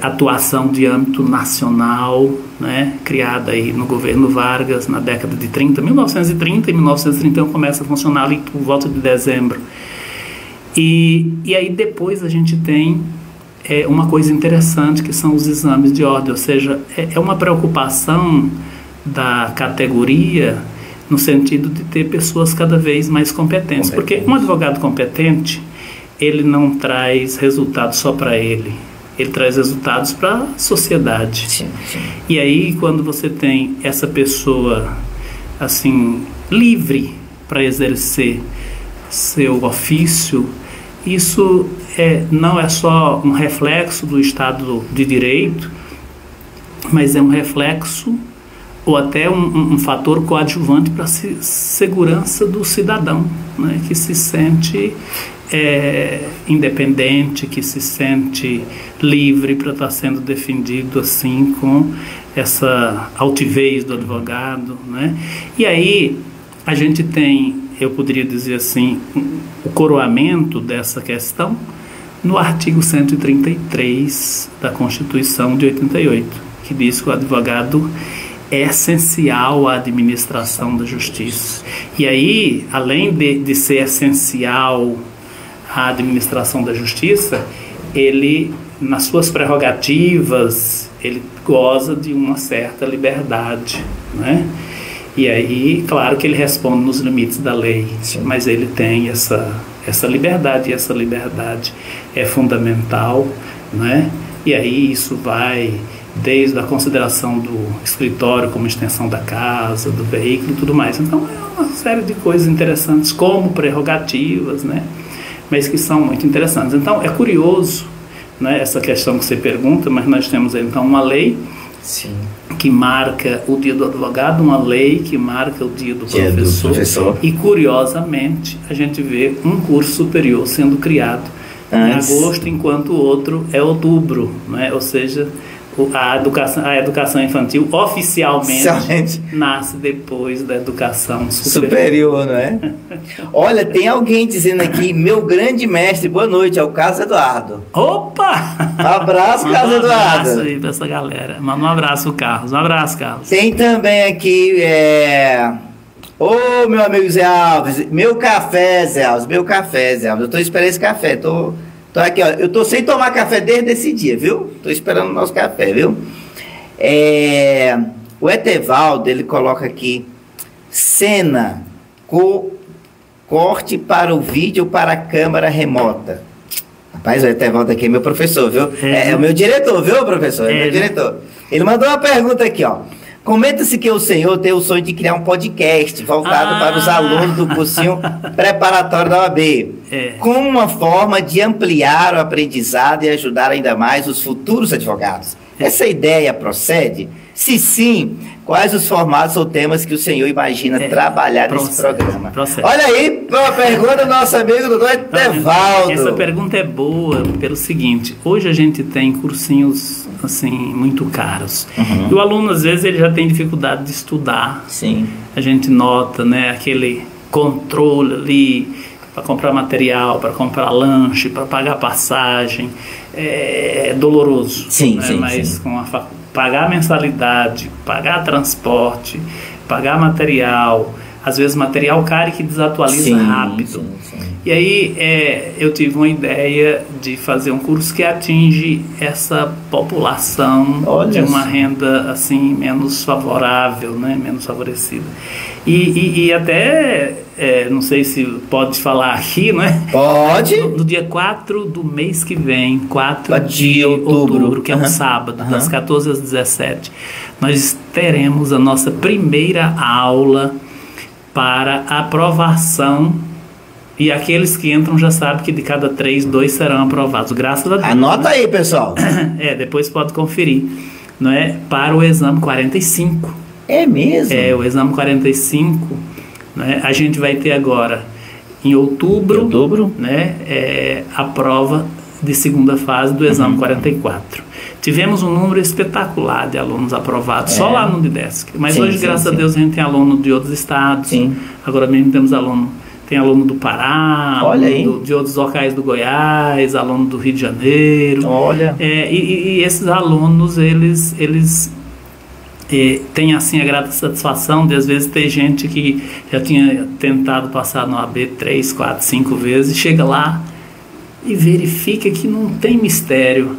atuação de âmbito nacional, né, criada aí no governo Vargas na década de 1930 e 1931 começa a funcionar ali por volta de dezembro. E aí depois a gente tem uma coisa interessante que são os exames de ordem, ou seja, é uma preocupação da categoria no sentido de ter pessoas cada vez mais competentes. Porque um advogado competente, ele não traz resultados só para ele traz resultados para a sociedade. Sim. E aí, quando você tem essa pessoa assim livre para exercer seu ofício, isso não é só um reflexo do Estado de Direito, mas é um reflexo ou até um fator coadjuvante para a segurança do cidadão, né, que se sente independente, que se sente livre para estar sendo defendido assim com essa altivez do advogado, né? E aí a gente tem, eu poderia dizer assim, o coroamento dessa questão no artigo 133 da Constituição de 88, que diz que o advogado é essencial à administração da justiça. E aí, além de ser essencial à administração da justiça, ele, nas suas prerrogativas, ele goza de uma certa liberdade, né? E aí, claro que ele responde nos limites da lei, mas ele tem essa liberdade, e essa liberdade é fundamental, né? E aí isso vai desde a consideração do escritório como extensão da casa, do veículo e tudo mais. Então é uma série de coisas interessantes como prerrogativas, né? Mas que são muito interessantes. Então é curioso, né, essa questão que você pergunta, mas nós temos então uma lei que marca o dia do advogado, uma lei que marca o dia do professor. E curiosamente a gente vê um curso superior sendo criado em agosto, enquanto o outro é outubro, né? Ou seja, a educação infantil oficialmente nasce depois da educação superior, não é? Olha, tem alguém dizendo aqui, meu grande mestre, boa noite, é o Carlos Eduardo. Opa! Abraço, Carlos Eduardo. Um abraço aí pra essa galera. Manda um abraço, Carlos. Um abraço, Carlos. Tem também aqui, ô, meu amigo Zé Alves, meu café, Zé Alves, eu tô esperando esse café, tô aqui, ó, eu tô sem tomar café desde esse dia, viu? Tô esperando o nosso café, viu? O Etevaldo, ele coloca aqui, cena, corte para o vídeo para a câmera remota. Rapaz, o Etevaldo aqui é meu professor, viu? É o meu diretor, viu, professor? É meu diretor. Ele mandou uma pergunta aqui, ó. Comenta-se que o senhor tem o sonho de criar um podcast voltado para os alunos do cursinho preparatório da OAB, como uma forma de ampliar o aprendizado e ajudar ainda mais os futuros advogados. Essa ideia procede? Se sim, quais os formatos ou temas que o senhor imagina trabalhar nesse programa? Olha aí, uma pergunta do nosso amigo doutor Etevaldo. Essa pergunta é boa pelo seguinte, hoje a gente tem cursinhos assim, muito caros. E o aluno, às vezes, ele já tem dificuldade de estudar. Sim. A gente nota, né, aquele controle ali para comprar material, para comprar lanche, para pagar passagem. É doloroso. Sim, né? Mas com pagar mensalidade, pagar transporte, pagar material, às vezes material caro e que desatualiza rápido. E aí eu tive uma ideia de fazer um curso que atinge essa população de uma renda assim menos favorável, né? Menos favorecida. E até, não sei se pode falar aqui, né? Pode. No dia 4 do mês que vem, 4 de outubro, que é um sábado, das 14 às 17, nós teremos a nossa primeira aula para aprovação. E aqueles que entram já sabem que de cada 3, 2 serão aprovados, graças a Deus. Anota aí, pessoal. Depois pode conferir. Não é? Para o exame 45. É mesmo? É, o exame 45, né? A gente vai ter agora, em outubro, né? A prova de segunda fase do exame 44. Tivemos um número espetacular de alunos aprovados, só lá no Didesc. Mas hoje, graças a Deus, a gente tem aluno de outros estados. Sim. Agora mesmo temos tem aluno do Pará, de outros locais do Goiás, aluno do Rio de Janeiro. Olha. E esses alunos, eles têm assim a grata satisfação de às vezes ter gente que já tinha tentado passar no AB 3, 4, 5 vezes, chega lá e verifica que não tem mistério.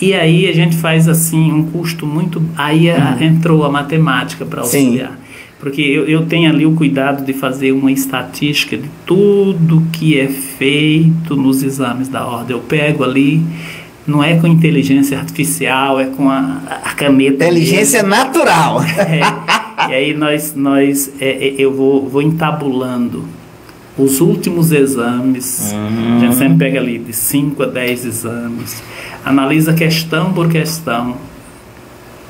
E aí a gente faz assim um custo muito... Aí entrou a matemática para auxiliar. Sim. Porque eu tenho ali o cuidado de fazer uma estatística de tudo que é feito nos exames da ordem. Eu pego ali, não é com inteligência artificial, é com a caneta. Inteligência natural. E aí eu vou entabulando os últimos exames. A gente sempre pega ali de 5 a 10 exames, analisa questão por questão,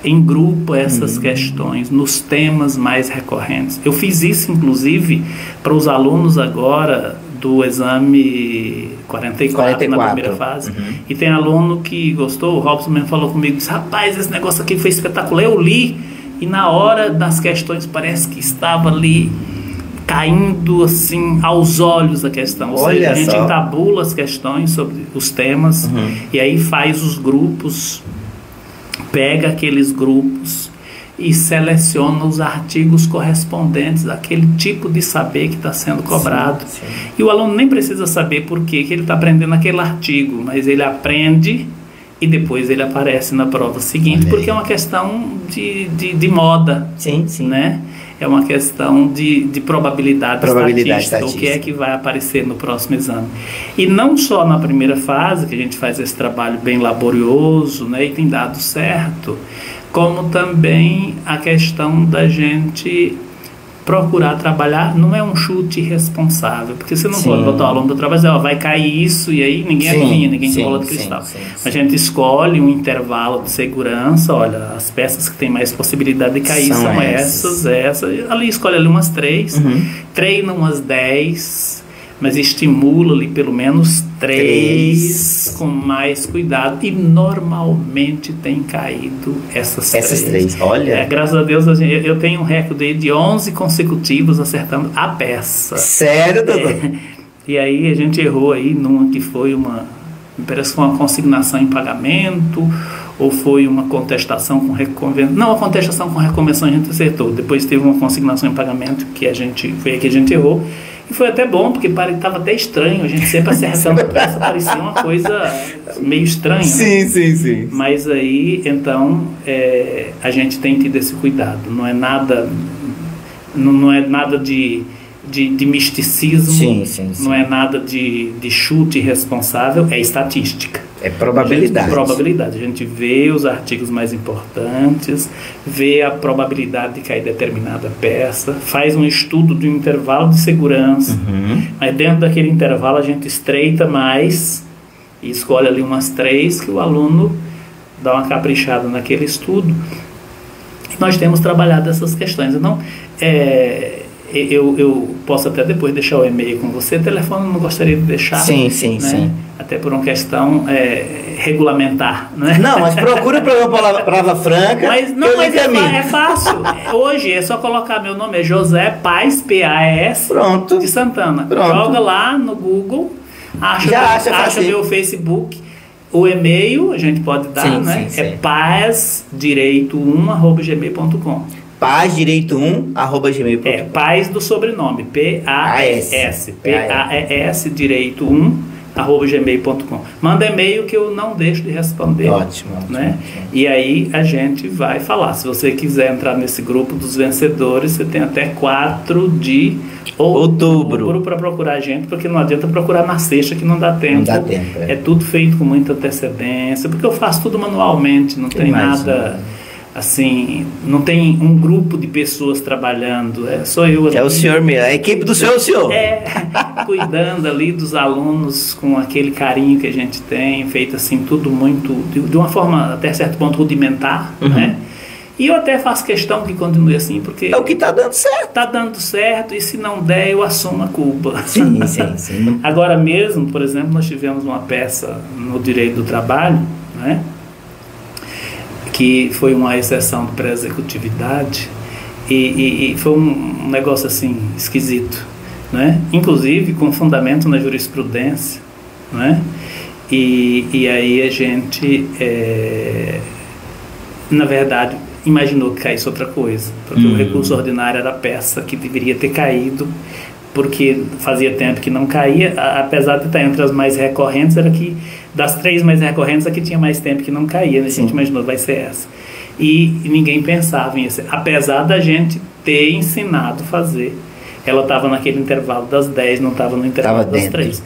engrupa essas questões nos temas mais recorrentes. Eu fiz isso, inclusive, para os alunos agora do exame 44. Na primeira fase. E tem aluno que gostou, o Robson mesmo falou comigo, disse, rapaz, esse negócio aqui foi espetacular. Eu li e na hora das questões parece que estava ali caindo assim aos olhos a questão. Ou seja, a gente entabula as questões sobre os temas e aí faz os grupos, pega aqueles grupos e seleciona os artigos correspondentes àquele tipo de saber que está sendo cobrado. Sim. E o aluno nem precisa saber por que ele está aprendendo aquele artigo, mas ele aprende e depois ele aparece na prova seguinte, porque é uma questão de moda. Sim. Né? É uma questão de probabilidade estatística, o que é que vai aparecer no próximo exame. E não só na primeira fase, que a gente faz esse trabalho bem laborioso, né, e tem dado certo, como também a questão da gente procurar trabalhar, não é um chute irresponsável, porque você não pode botar o aluno para trabalhar e dizer, vai cair isso, e aí ninguém adivinha, ninguém tem bola de cristal. A gente escolhe um intervalo de segurança, olha, as peças que tem mais possibilidade de cair são essas, ali escolhe ali umas 3, treina umas 10, mas estimula ali pelo menos 3 com mais cuidado, e normalmente tem caído essas 3. Olha. Graças a Deus eu tenho um recorde de 11 consecutivos acertando a peça. Sério, doutor? E aí a gente errou aí numa que foi parece que foi uma consignação em pagamento, ou foi uma contestação com recompensa. Não, a contestação com recompensa a gente acertou. Depois teve uma consignação em pagamento foi aí que a gente errou. E foi até bom, porque estava até estranho, a gente sempre acertando a peça, parecia uma coisa meio estranha. Sim. Mas aí, então, a gente tem tido esse cuidado. Não é nada de misticismo, não é nada de chute irresponsável, é estatística. É probabilidade. A gente vê os artigos mais importantes, vê a probabilidade de cair determinada peça, faz um estudo de um intervalo de segurança, mas dentro daquele intervalo a gente estreita mais e escolhe ali umas 3 que o aluno dá uma caprichada naquele estudo. E nós temos trabalhado essas questões. Então, eu posso até depois deixar o e-mail com você. O telefone eu não gostaria de deixar. Sim. Até por uma questão regulamentar, né? Não, mas procura para uma palavra franca. Mas é fácil. Hoje é só colocar meu nome, é José Paes, P-A-E-S, de Santana. Joga lá no Google, acha meu Facebook. O e-mail a gente pode dar, né? É paesdireito1@gmail.com. paesdireito1@gmail.com. Paes do sobrenome, P-A-E-S. P-A-E-S, direito1@gmail.com. Manda e-mail que eu não deixo de responder. Ótimo. Né? E aí a gente vai falar. Se você quiser entrar nesse grupo dos vencedores, você tem até 4 de outubro para procurar a gente, porque não adianta procurar na sexta que não dá tempo. Não dá tempo. É tudo feito com muita antecedência, porque eu faço tudo manualmente, não tem nada... Assim, não tem um grupo de pessoas trabalhando, sou eu ali. É o senhor mesmo, a equipe do senhor é o senhor. Cuidando ali dos alunos com aquele carinho que a gente tem, feito assim, tudo muito, de uma forma até certo ponto rudimentar, né? E eu até faço questão que continue assim, porque É o que está dando certo. está dando certo, e se não der, eu assumo a culpa. Sim, sim, sim. Agora mesmo, por exemplo, nós tivemos uma peça no Direito do Trabalho, né, que foi uma exceção de pré-executividade, e foi um negócio assim esquisito, né? Inclusive com fundamento na jurisprudência, né? E aí a gente, na verdade, imaginou que caísse outra coisa, porque o recurso ordinário era a peça que deveria ter caído, porque fazia tempo que não caía, apesar de estar entre as mais recorrentes, era que das 3 mais recorrentes, a que tinha mais tempo que não caía, né? A gente imaginou, vai ser essa. E ninguém pensava em isso, apesar da gente ter ensinado a fazer. Ela estava naquele intervalo das 10, não estava no intervalo das 3.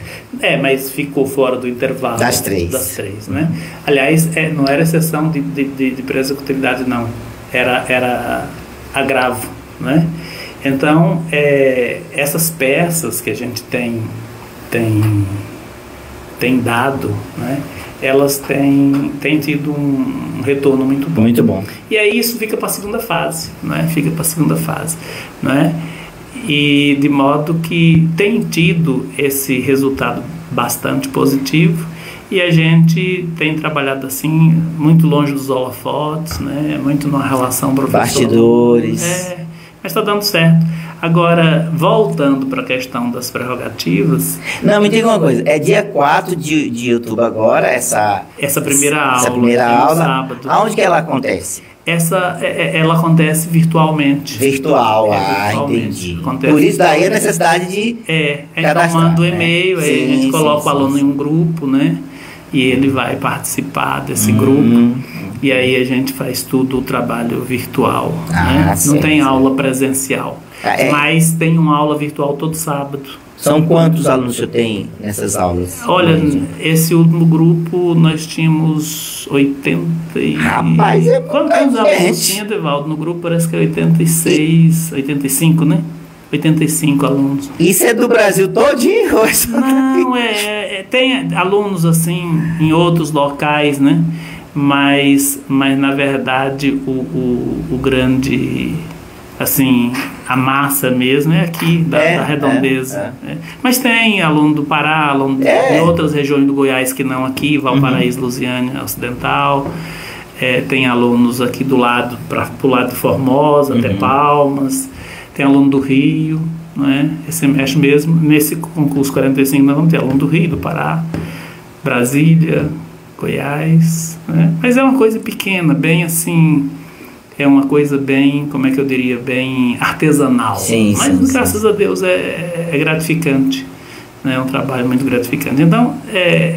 Mas ficou fora do intervalo das 3, né? Aliás, não era exceção de pré-executividade, não. Era agravo, né? Então, essas peças que a gente tem dado, né? Elas têm tido um retorno muito bom. Muito bom. E aí isso fica para a segunda fase, né? Né? E de modo que tem tido esse resultado bastante positivo, e a gente tem trabalhado assim, muito longe dos holofotes, né? Muito numa relação professor. Bastidores. Mas está dando certo. Agora, voltando para a questão das prerrogativas... Não, me diga uma coisa, é dia 4 de outubro agora, essa primeira aula. Essa primeira aula, sábado. Aonde que ela acontece? Ela acontece virtualmente. Virtual, virtualmente. Entendi. Acontece por isso daí a necessidade de a gente manda o e-mail, aí a gente coloca o aluno em um grupo, né? E ele vai participar desse grupo. E aí a gente faz tudo o trabalho virtual, né? Não tem aula presencial, mas tem uma aula virtual todo sábado. São quantos alunos você tem nessas aulas? Olha, esse último grupo nós tínhamos 80 e... Rapaz, quantos alunos tinha, Devaldo? No grupo parece que é 86, 85, né? 85 alunos. Isso é do Brasil todinho? Não, tem alunos assim em outros locais, né? Mas na verdade o grande, assim, a massa mesmo é aqui da redondeza. Mas tem aluno do Pará, aluno de outras regiões do Goiás que não aqui, Valparaíso, Lusiânia Ocidental. Tem alunos aqui do lado, para o lado de Formosa, até Palmas. Tem aluno do Rio, né? Esse mexe mesmo. Nesse concurso 45 nós vamos ter aluno do Rio, do Pará, Brasília, Goiás, né? Mas é uma coisa pequena, bem assim, é uma coisa bem, como é que eu diria, bem artesanal. Mas graças a Deus é gratificante, né? É um trabalho muito gratificante. Então,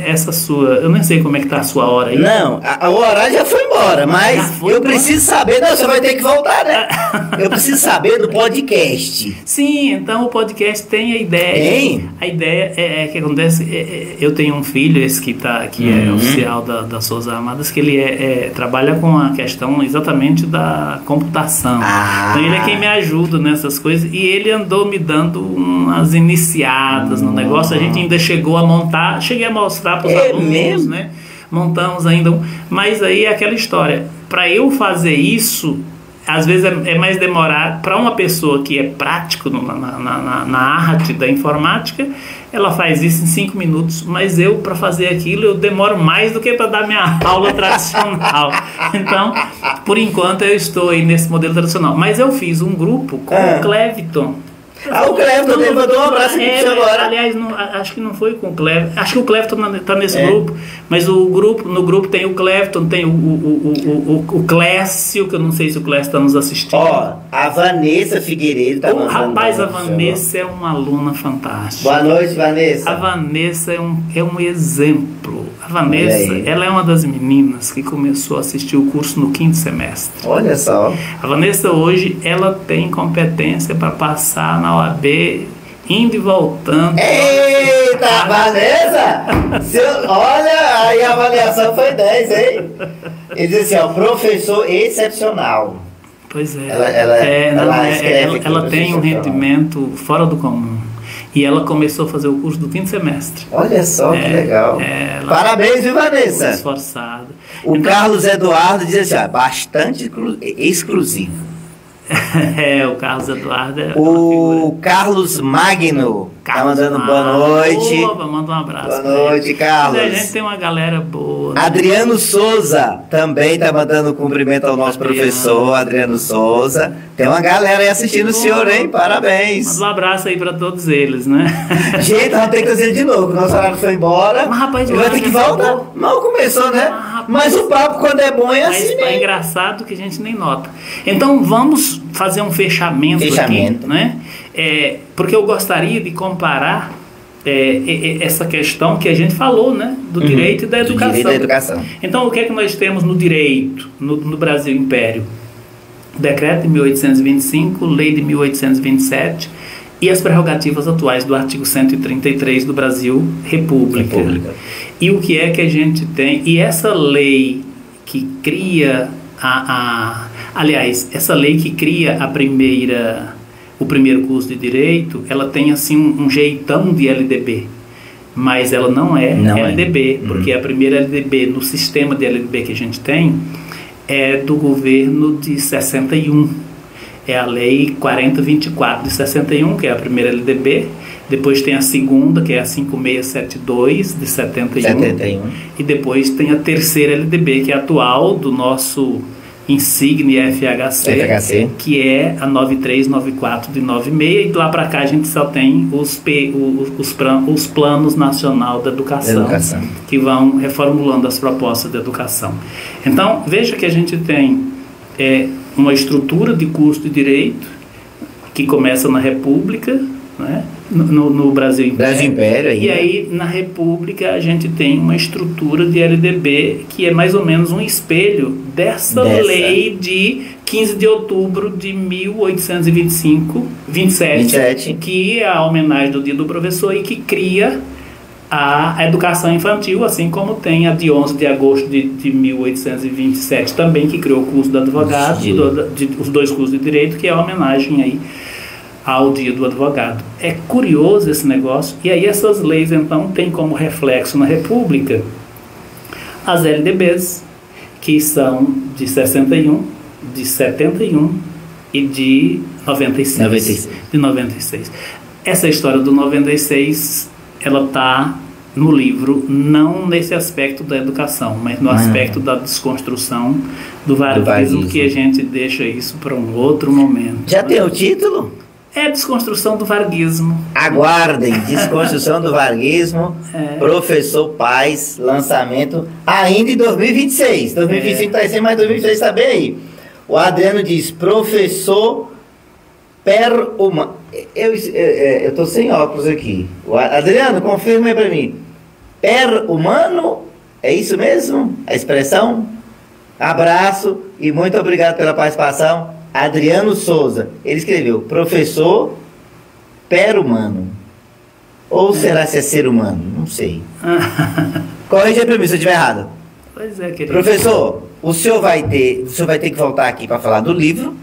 essa sua, eu nem sei como é que está a sua hora aí. Não, o horário já foi embora, mas eu preciso saber, não, você vai ter que voltar, né? Eu preciso saber do podcast. Sim, então o podcast tem a ideia. Tem? A ideia é que acontece, eu tenho um filho, esse que é oficial da Souza Armadas, que ele trabalha com a questão exatamente da computação. Então ele é quem me ajuda nessas coisas, e ele andou me dando umas iniciadas no negócio. A gente ainda chegou a montar, cheguei a mostrar para os alunos, mesmo? né? Montamos ainda, mas aí é aquela história, para eu fazer isso, às vezes é mais demorado. Para uma pessoa que é prático na arte da informática, ela faz isso em 5 minutos, mas eu, para fazer aquilo, eu demoro mais do que para dar minha aula tradicional. Então, por enquanto, eu estou aí nesse modelo tradicional. Mas eu fiz um grupo com o Cleviton. O Cleviton, ele mandou um abraço aqui para você agora. Aliás, acho que não foi com o Cleviton. Acho que o Cleviton está nesse grupo. Mas no grupo tem o Cleviton, tem o Clécio, que eu não sei se o Clécio está nos assistindo. A Vanessa Figueiredo está mandando. Rapaz, a Vanessa é uma aluna fantástica. Boa noite, Vanessa. A Vanessa é um exemplo. A Vanessa, ela é uma das meninas que começou a assistir o curso no 5º semestre. Olha só. A Vanessa hoje, ela tem competência para passar na OAB, indo e voltando. Eita, Vanessa! Olha, aí a avaliação foi 10, hein? Ele diz assim, professor excepcional. Pois é. Ela tem um rendimento fora do comum. E ela começou a fazer o curso do quinto semestre. Olha só que legal. Parabéns, viu, Vanessa? Esforçada. O então, Carlos Eduardo diz assim, bastante exclusivo. O Carlos Eduardo o Carlos Magno tá mandando boa noite. Opa, manda um abraço. Boa noite, Carlos. A gente tem uma galera boa. Né? Adriano Souza também tá mandando um cumprimento ao nosso professor Adriano Souza. Tem uma galera aí assistindo o senhor, hein? Parabéns. Manda um abraço aí para todos eles, né? Gente, vamos ter que trazer de novo. Nosso horário foi embora. Mas, rapaz, vai ter que voltar. Mal começou, né? Mas o papo, quando é bom, é assim. Mas é engraçado que a gente nem nota. Então, vamos fazer um fechamento. Aqui, né? Porque eu gostaria de comparar essa questão que a gente falou, né? Do direito e da educação. Direito da educação. Então, o que é que nós temos no direito, no Brasil Império? Decreto de 1825, Lei de 1827 e as prerrogativas atuais do artigo 133 do Brasil República. E o que é que a gente tem? E essa lei que cria aliás, essa lei que cria o primeiro curso de Direito, ela tem assim um jeitão de LDB, mas ela não é LDB, porque a primeira LDB no sistema de LDB que a gente tem é do governo de 61, é a Lei 4024 de 61, que é a primeira LDB, depois tem a segunda, que é a 5672 de 71. E depois tem a terceira LDB, que é a atual do nosso insigne FHC, que é a 9394 de 96, e de lá para cá a gente só tem os planos nacional da educação, que vão reformulando as propostas de educação. Então, veja que a gente tem uma estrutura de curso de direito que começa na República, né? No Brasil Império. E aí na República a gente tem uma estrutura de LDB que é mais ou menos um espelho dessa lei de 15 de outubro de 1827, que é a homenagem do Dia do Professor e que cria a educação infantil, assim como tem a de 11 de agosto de 1827 também, que criou o curso do advogado, os dois cursos de direito, que é a homenagem aí ao Dia do Advogado. É curioso esse negócio. E aí essas leis, então, têm como reflexo na República as LDBs, que são de 61, de 71 e de 96. De 96. Essa história do 96, ela está no livro, não nesse aspecto da educação, mas no aspecto da desconstrução do varguismo, que a gente deixa isso para um outro momento. Já tem o título? É Desconstrução do Varguismo. Aguardem, Desconstrução do Varguismo, Professor Paes, lançamento ainda em 2026. 2025 está sem, mas 2026 está bem aí. O Adriano diz, professor Perumano. Eu estou sem óculos aqui. O Adriano, confirma aí para mim. Perumano? É isso mesmo? A expressão? Abraço e muito obrigado pela participação. Adriano Souza, ele escreveu professor perumano. Ou será se é ser humano? Não sei. Corrija para mim se eu estiver errado. Pois é, querido. Professor, o senhor vai ter que voltar aqui para falar do livro,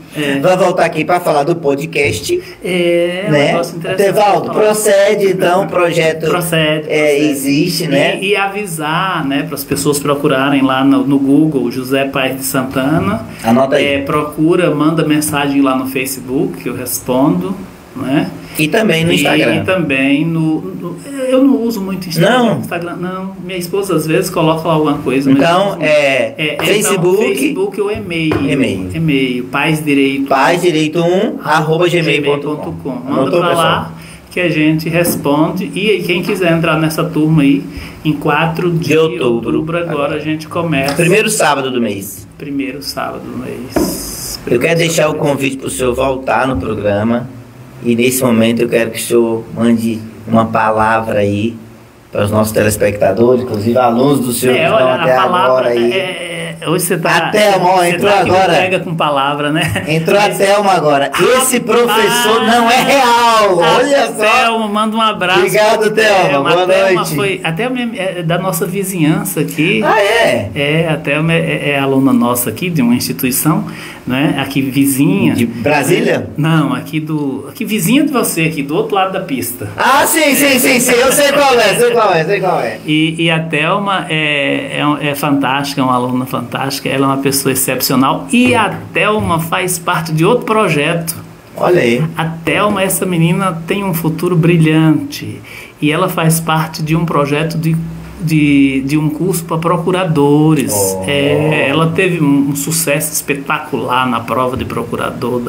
vai voltar aqui para falar do podcast. Um negócio interessante. Tevaldo, procede então, o projeto procede. Existe, né? E avisar, né, para as pessoas procurarem lá no Google, José Paes de Santana. Anota aí. Procura, manda mensagem lá no Facebook, que eu respondo, né? E também no Instagram. E também eu não uso muito Instagram. Não. Minha esposa às vezes coloca lá alguma coisa. Então, Facebook. Então, Facebook ou e-mail. Paesdireito1 @gmail.com. Manda pra lá que a gente responde. E quem quiser entrar nessa turma aí, em 4 de outubro agora a gente começa. Primeiro sábado do mês. Primeiro sábado do mês. Eu quero deixar o convite para o senhor voltar no programa. E nesse momento eu quero que o senhor mande uma palavra aí para os nossos telespectadores, inclusive alunos do senhor que estão até agora aí. Hoje você tá... A Thelma, entrou agora. Pega com palavra, né? Entrou a Thelma agora. Esse professor não é real. Olha só. Thelma, manda um abraço. Obrigado, Thelma. Boa noite. Foi até da nossa vizinhança aqui. Ah, é? A Thelma é aluna nossa aqui, de uma instituição, né? Aqui vizinha. De Brasília? Não, aqui vizinha de você, aqui do outro lado da pista. Ah, sim. Eu sei qual é. E a Thelma é fantástica, é uma aluna fantástica, ela é uma pessoa excepcional. E a Thelma faz parte de outro projeto. Olha aí. A Thelma, essa menina, tem um futuro brilhante. E ela faz parte de um projeto de um curso para procuradores. Ela teve um sucesso espetacular na prova de procurador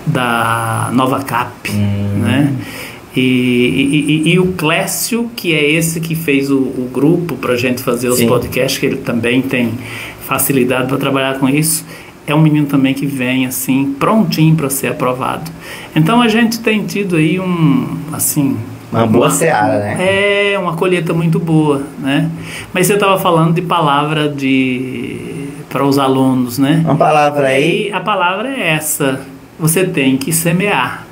da Nova Cap, né? E o Clécio, que é esse que fez o grupo para a gente fazer os podcasts, que ele também tem facilidade para trabalhar com isso, é um menino também que vem assim prontinho para ser aprovado. Então a gente tem tido aí uma boa seara, né? Uma colheita muito boa, né? Mas você estava falando de palavra para os alunos, né? Uma palavra aí. E a palavra é essa: você tem que semear.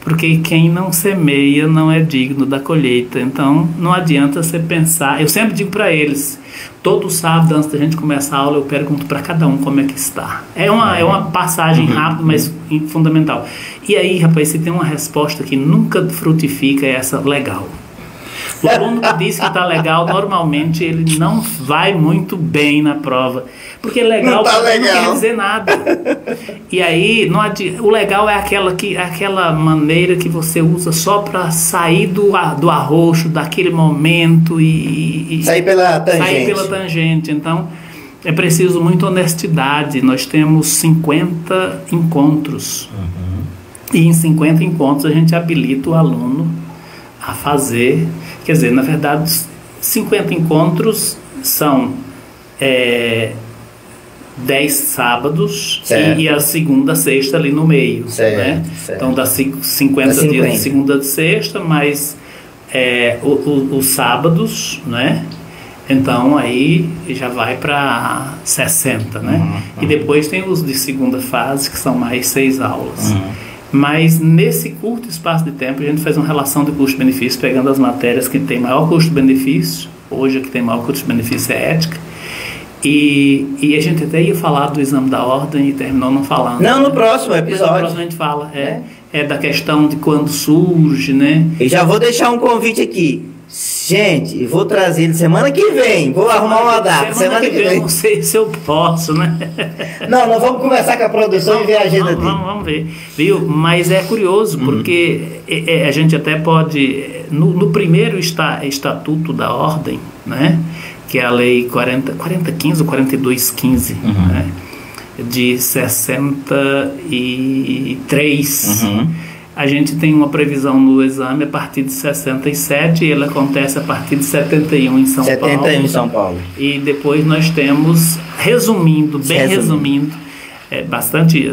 Porque quem não semeia não é digno da colheita. Então, não adianta você pensar... Eu sempre digo para eles, todo sábado, antes da gente começar a aula, eu pergunto para cada um como é que está. É uma passagem rápida, mas fundamental. E aí, rapaz, se tem uma resposta que nunca frutifica, é essa: legal. O aluno que diz que está legal, normalmente ele não vai muito bem na prova. Porque legal não quer dizer nada. E aí, o legal é aquela maneira que você usa só para sair do arroxo, daquele momento e sair pela tangente. Então, é preciso muita honestidade. Nós temos 50 encontros. E em 50 encontros a gente habilita o aluno a fazer... Quer dizer, na verdade, 50 encontros são 10 sábados e a segunda, a sexta ali no meio. Certo. Então, dá 50 dias de segunda a sexta, mais os sábados, né? Então, aí já vai para 60, né? E depois tem os de segunda fase, que são mais 6 aulas. Mas nesse curto espaço de tempo a gente faz uma relação de custo-benefício, pegando as matérias que tem maior custo-benefício. Hoje a que tem maior custo-benefício é ética. E a gente até ia falar do exame da ordem e terminou não falando. Não, no próximo episódio. No próximo a gente fala. É da questão de quando surge, né? E já vou deixar um convite aqui. Gente, vou trazer ele semana que vem. Vou arrumar uma data. Semana que vem. Não sei se eu posso, né? Não, nós vamos conversar com a produção e ver a agenda dele. Vamos ver. Viu? Mas é curioso, porque a gente até pode... No primeiro estatuto da ordem, né? Que é a lei 4015 ou 4215, né? De 63. A gente tem uma previsão no exame a partir de 67 e ele acontece a partir de 71 em São Paulo. 71 em São Paulo. E depois nós temos, resumindo,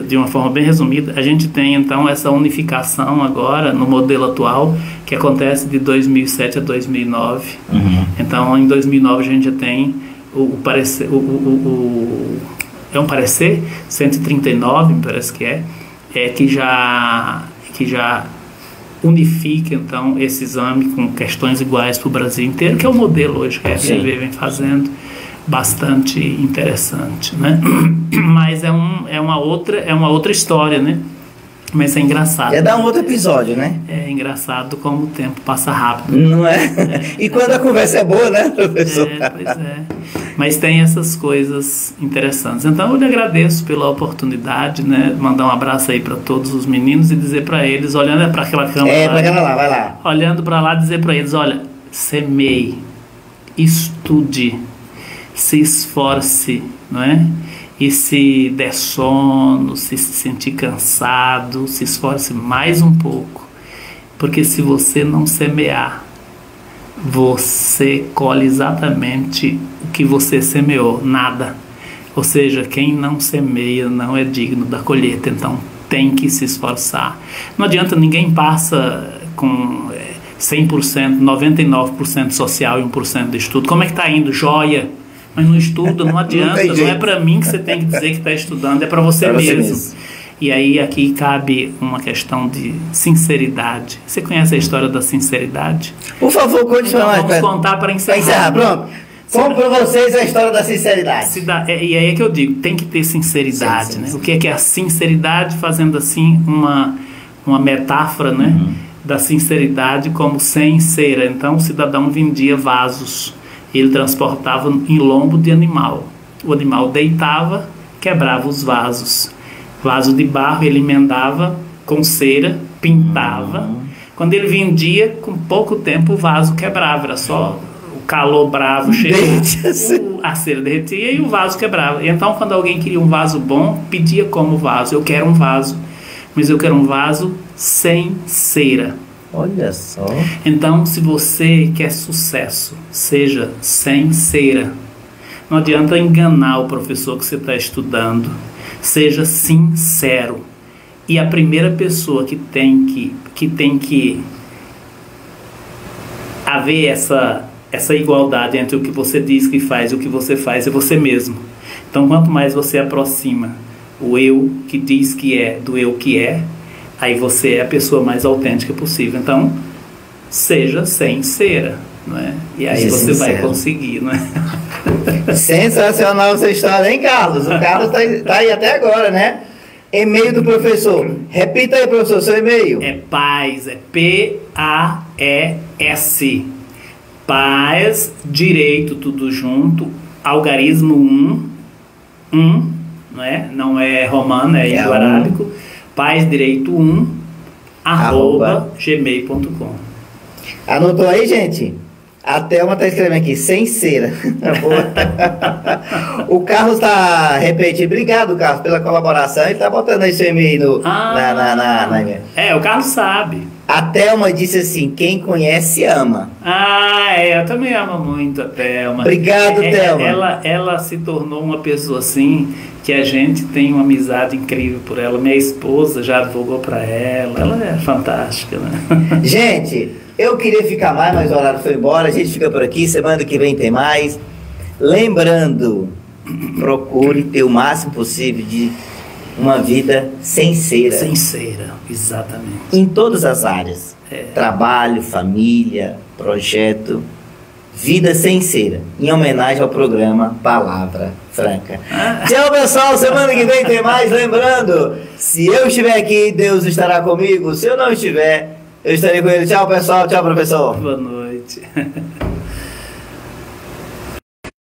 de uma forma bem resumida, a gente tem então essa unificação agora no modelo atual, que acontece de 2007 a 2009. Então, em 2009 a gente já tem o parecer, é um parecer 139, me parece que que já unifica então esse exame com questões iguais para o Brasil inteiro, que é o modelo hoje que a FGV vem fazendo, bastante interessante, né? Mas é uma outra história, né? Mas é engraçado. É dar um outro episódio, né? É engraçado como o tempo passa rápido. Não é? E quando a conversa é boa, né, professor? Pois é. Mas tem essas coisas interessantes. Então eu lhe agradeço pela oportunidade, né? Mandar um abraço aí para todos os meninos e dizer para eles, olhando para aquela câmera. Para aquela lá, vai lá. Olhando para lá, dizer para eles, olha, semeie, estude, se esforce, não é? E se der sono, se sentir cansado, se esforce mais um pouco. Porque se você não semear, você colhe exatamente o que você semeou, nada. Ou seja, quem não semeia não é digno da colheita, então tem que se esforçar. Não adianta, ninguém passa com 100%, 99% social e 1% de estudo. Como é que está indo? Joia! Mas não estuda, não adianta, tem não é jeito. para mim que você tem que dizer que está estudando, é para você Pra você mesmo. mesmo. E aí aqui cabe uma questão de sinceridade. Você conhece a história da sinceridade? Por favor, conte Então, pra nós. vamos contar para Pra encerrar. encerrar, pronto. Como para vocês a história da sinceridade. E aí é que eu digo, tem que ter sinceridade, Sim, né? sim. O que é a sinceridade, fazendo assim uma metáfora, né? Da sinceridade como sem cera. Então o cidadão vendia vasos, ele transportava em lombo de animal. O animal deitava, quebrava os vasos. Vaso de barro ele emendava com cera, pintava. Quando ele vendia, com pouco tempo o vaso quebrava, era só o calor bravo chegava, a cera derretia e o vaso quebrava. E então, quando alguém queria um vaso bom, pedia como vaso: eu quero um vaso, mas eu quero um vaso sem cera. Olha só. Então, se você quer sucesso, seja sem cera. Não adianta enganar o professor que você está estudando. Seja sincero. E a primeira pessoa que tem que haver essa igualdade entre o que você diz que faz e o que você faz é você mesmo. Então, quanto mais você aproxima o eu que diz que é do eu que é, aí você é a pessoa mais autêntica possível. Então, seja sem cera, não é? E aí Seja você vai sincero. conseguir, não é? Sensacional essa história, hein, Carlos? O Carlos tá aí até agora, né? E-mail do professor. Repita aí, professor, seu e-mail. É PAES, é P-A-E-S. PAES, direito, tudo junto, algarismo 1, não é? Não é romano, é indo-arábico. PAES, direito 1, @ gmail.com. Anotou aí, gente? A Thelma está escrevendo aqui, sem cera. O Carlos está repetindo. Obrigado, Carlos, pela colaboração. Ele está botando aí seu e-mail na e-mail. O Carlos sabe. A Thelma disse assim: quem conhece, ama. Eu também amo muito a Thelma. Obrigado, Thelma. Ela se tornou uma pessoa assim, que a gente tem uma amizade incrível por ela. Minha esposa já advogou para ela é fantástica, né? Gente, eu queria ficar mais, mas o horário foi embora. A gente fica por aqui, semana que vem tem mais. Lembrando, procure ter o máximo possível de uma vida sem cera. Sem cera, exatamente. Em todas as áreas. Trabalho, família, projeto. Vida sem cera. Em homenagem ao programa Palavra Franca. Tchau, pessoal. Semana que vem tem mais. Lembrando, se eu estiver aqui, Deus estará comigo. Se eu não estiver, eu estarei com ele. Tchau, pessoal. Tchau, professor. Boa noite.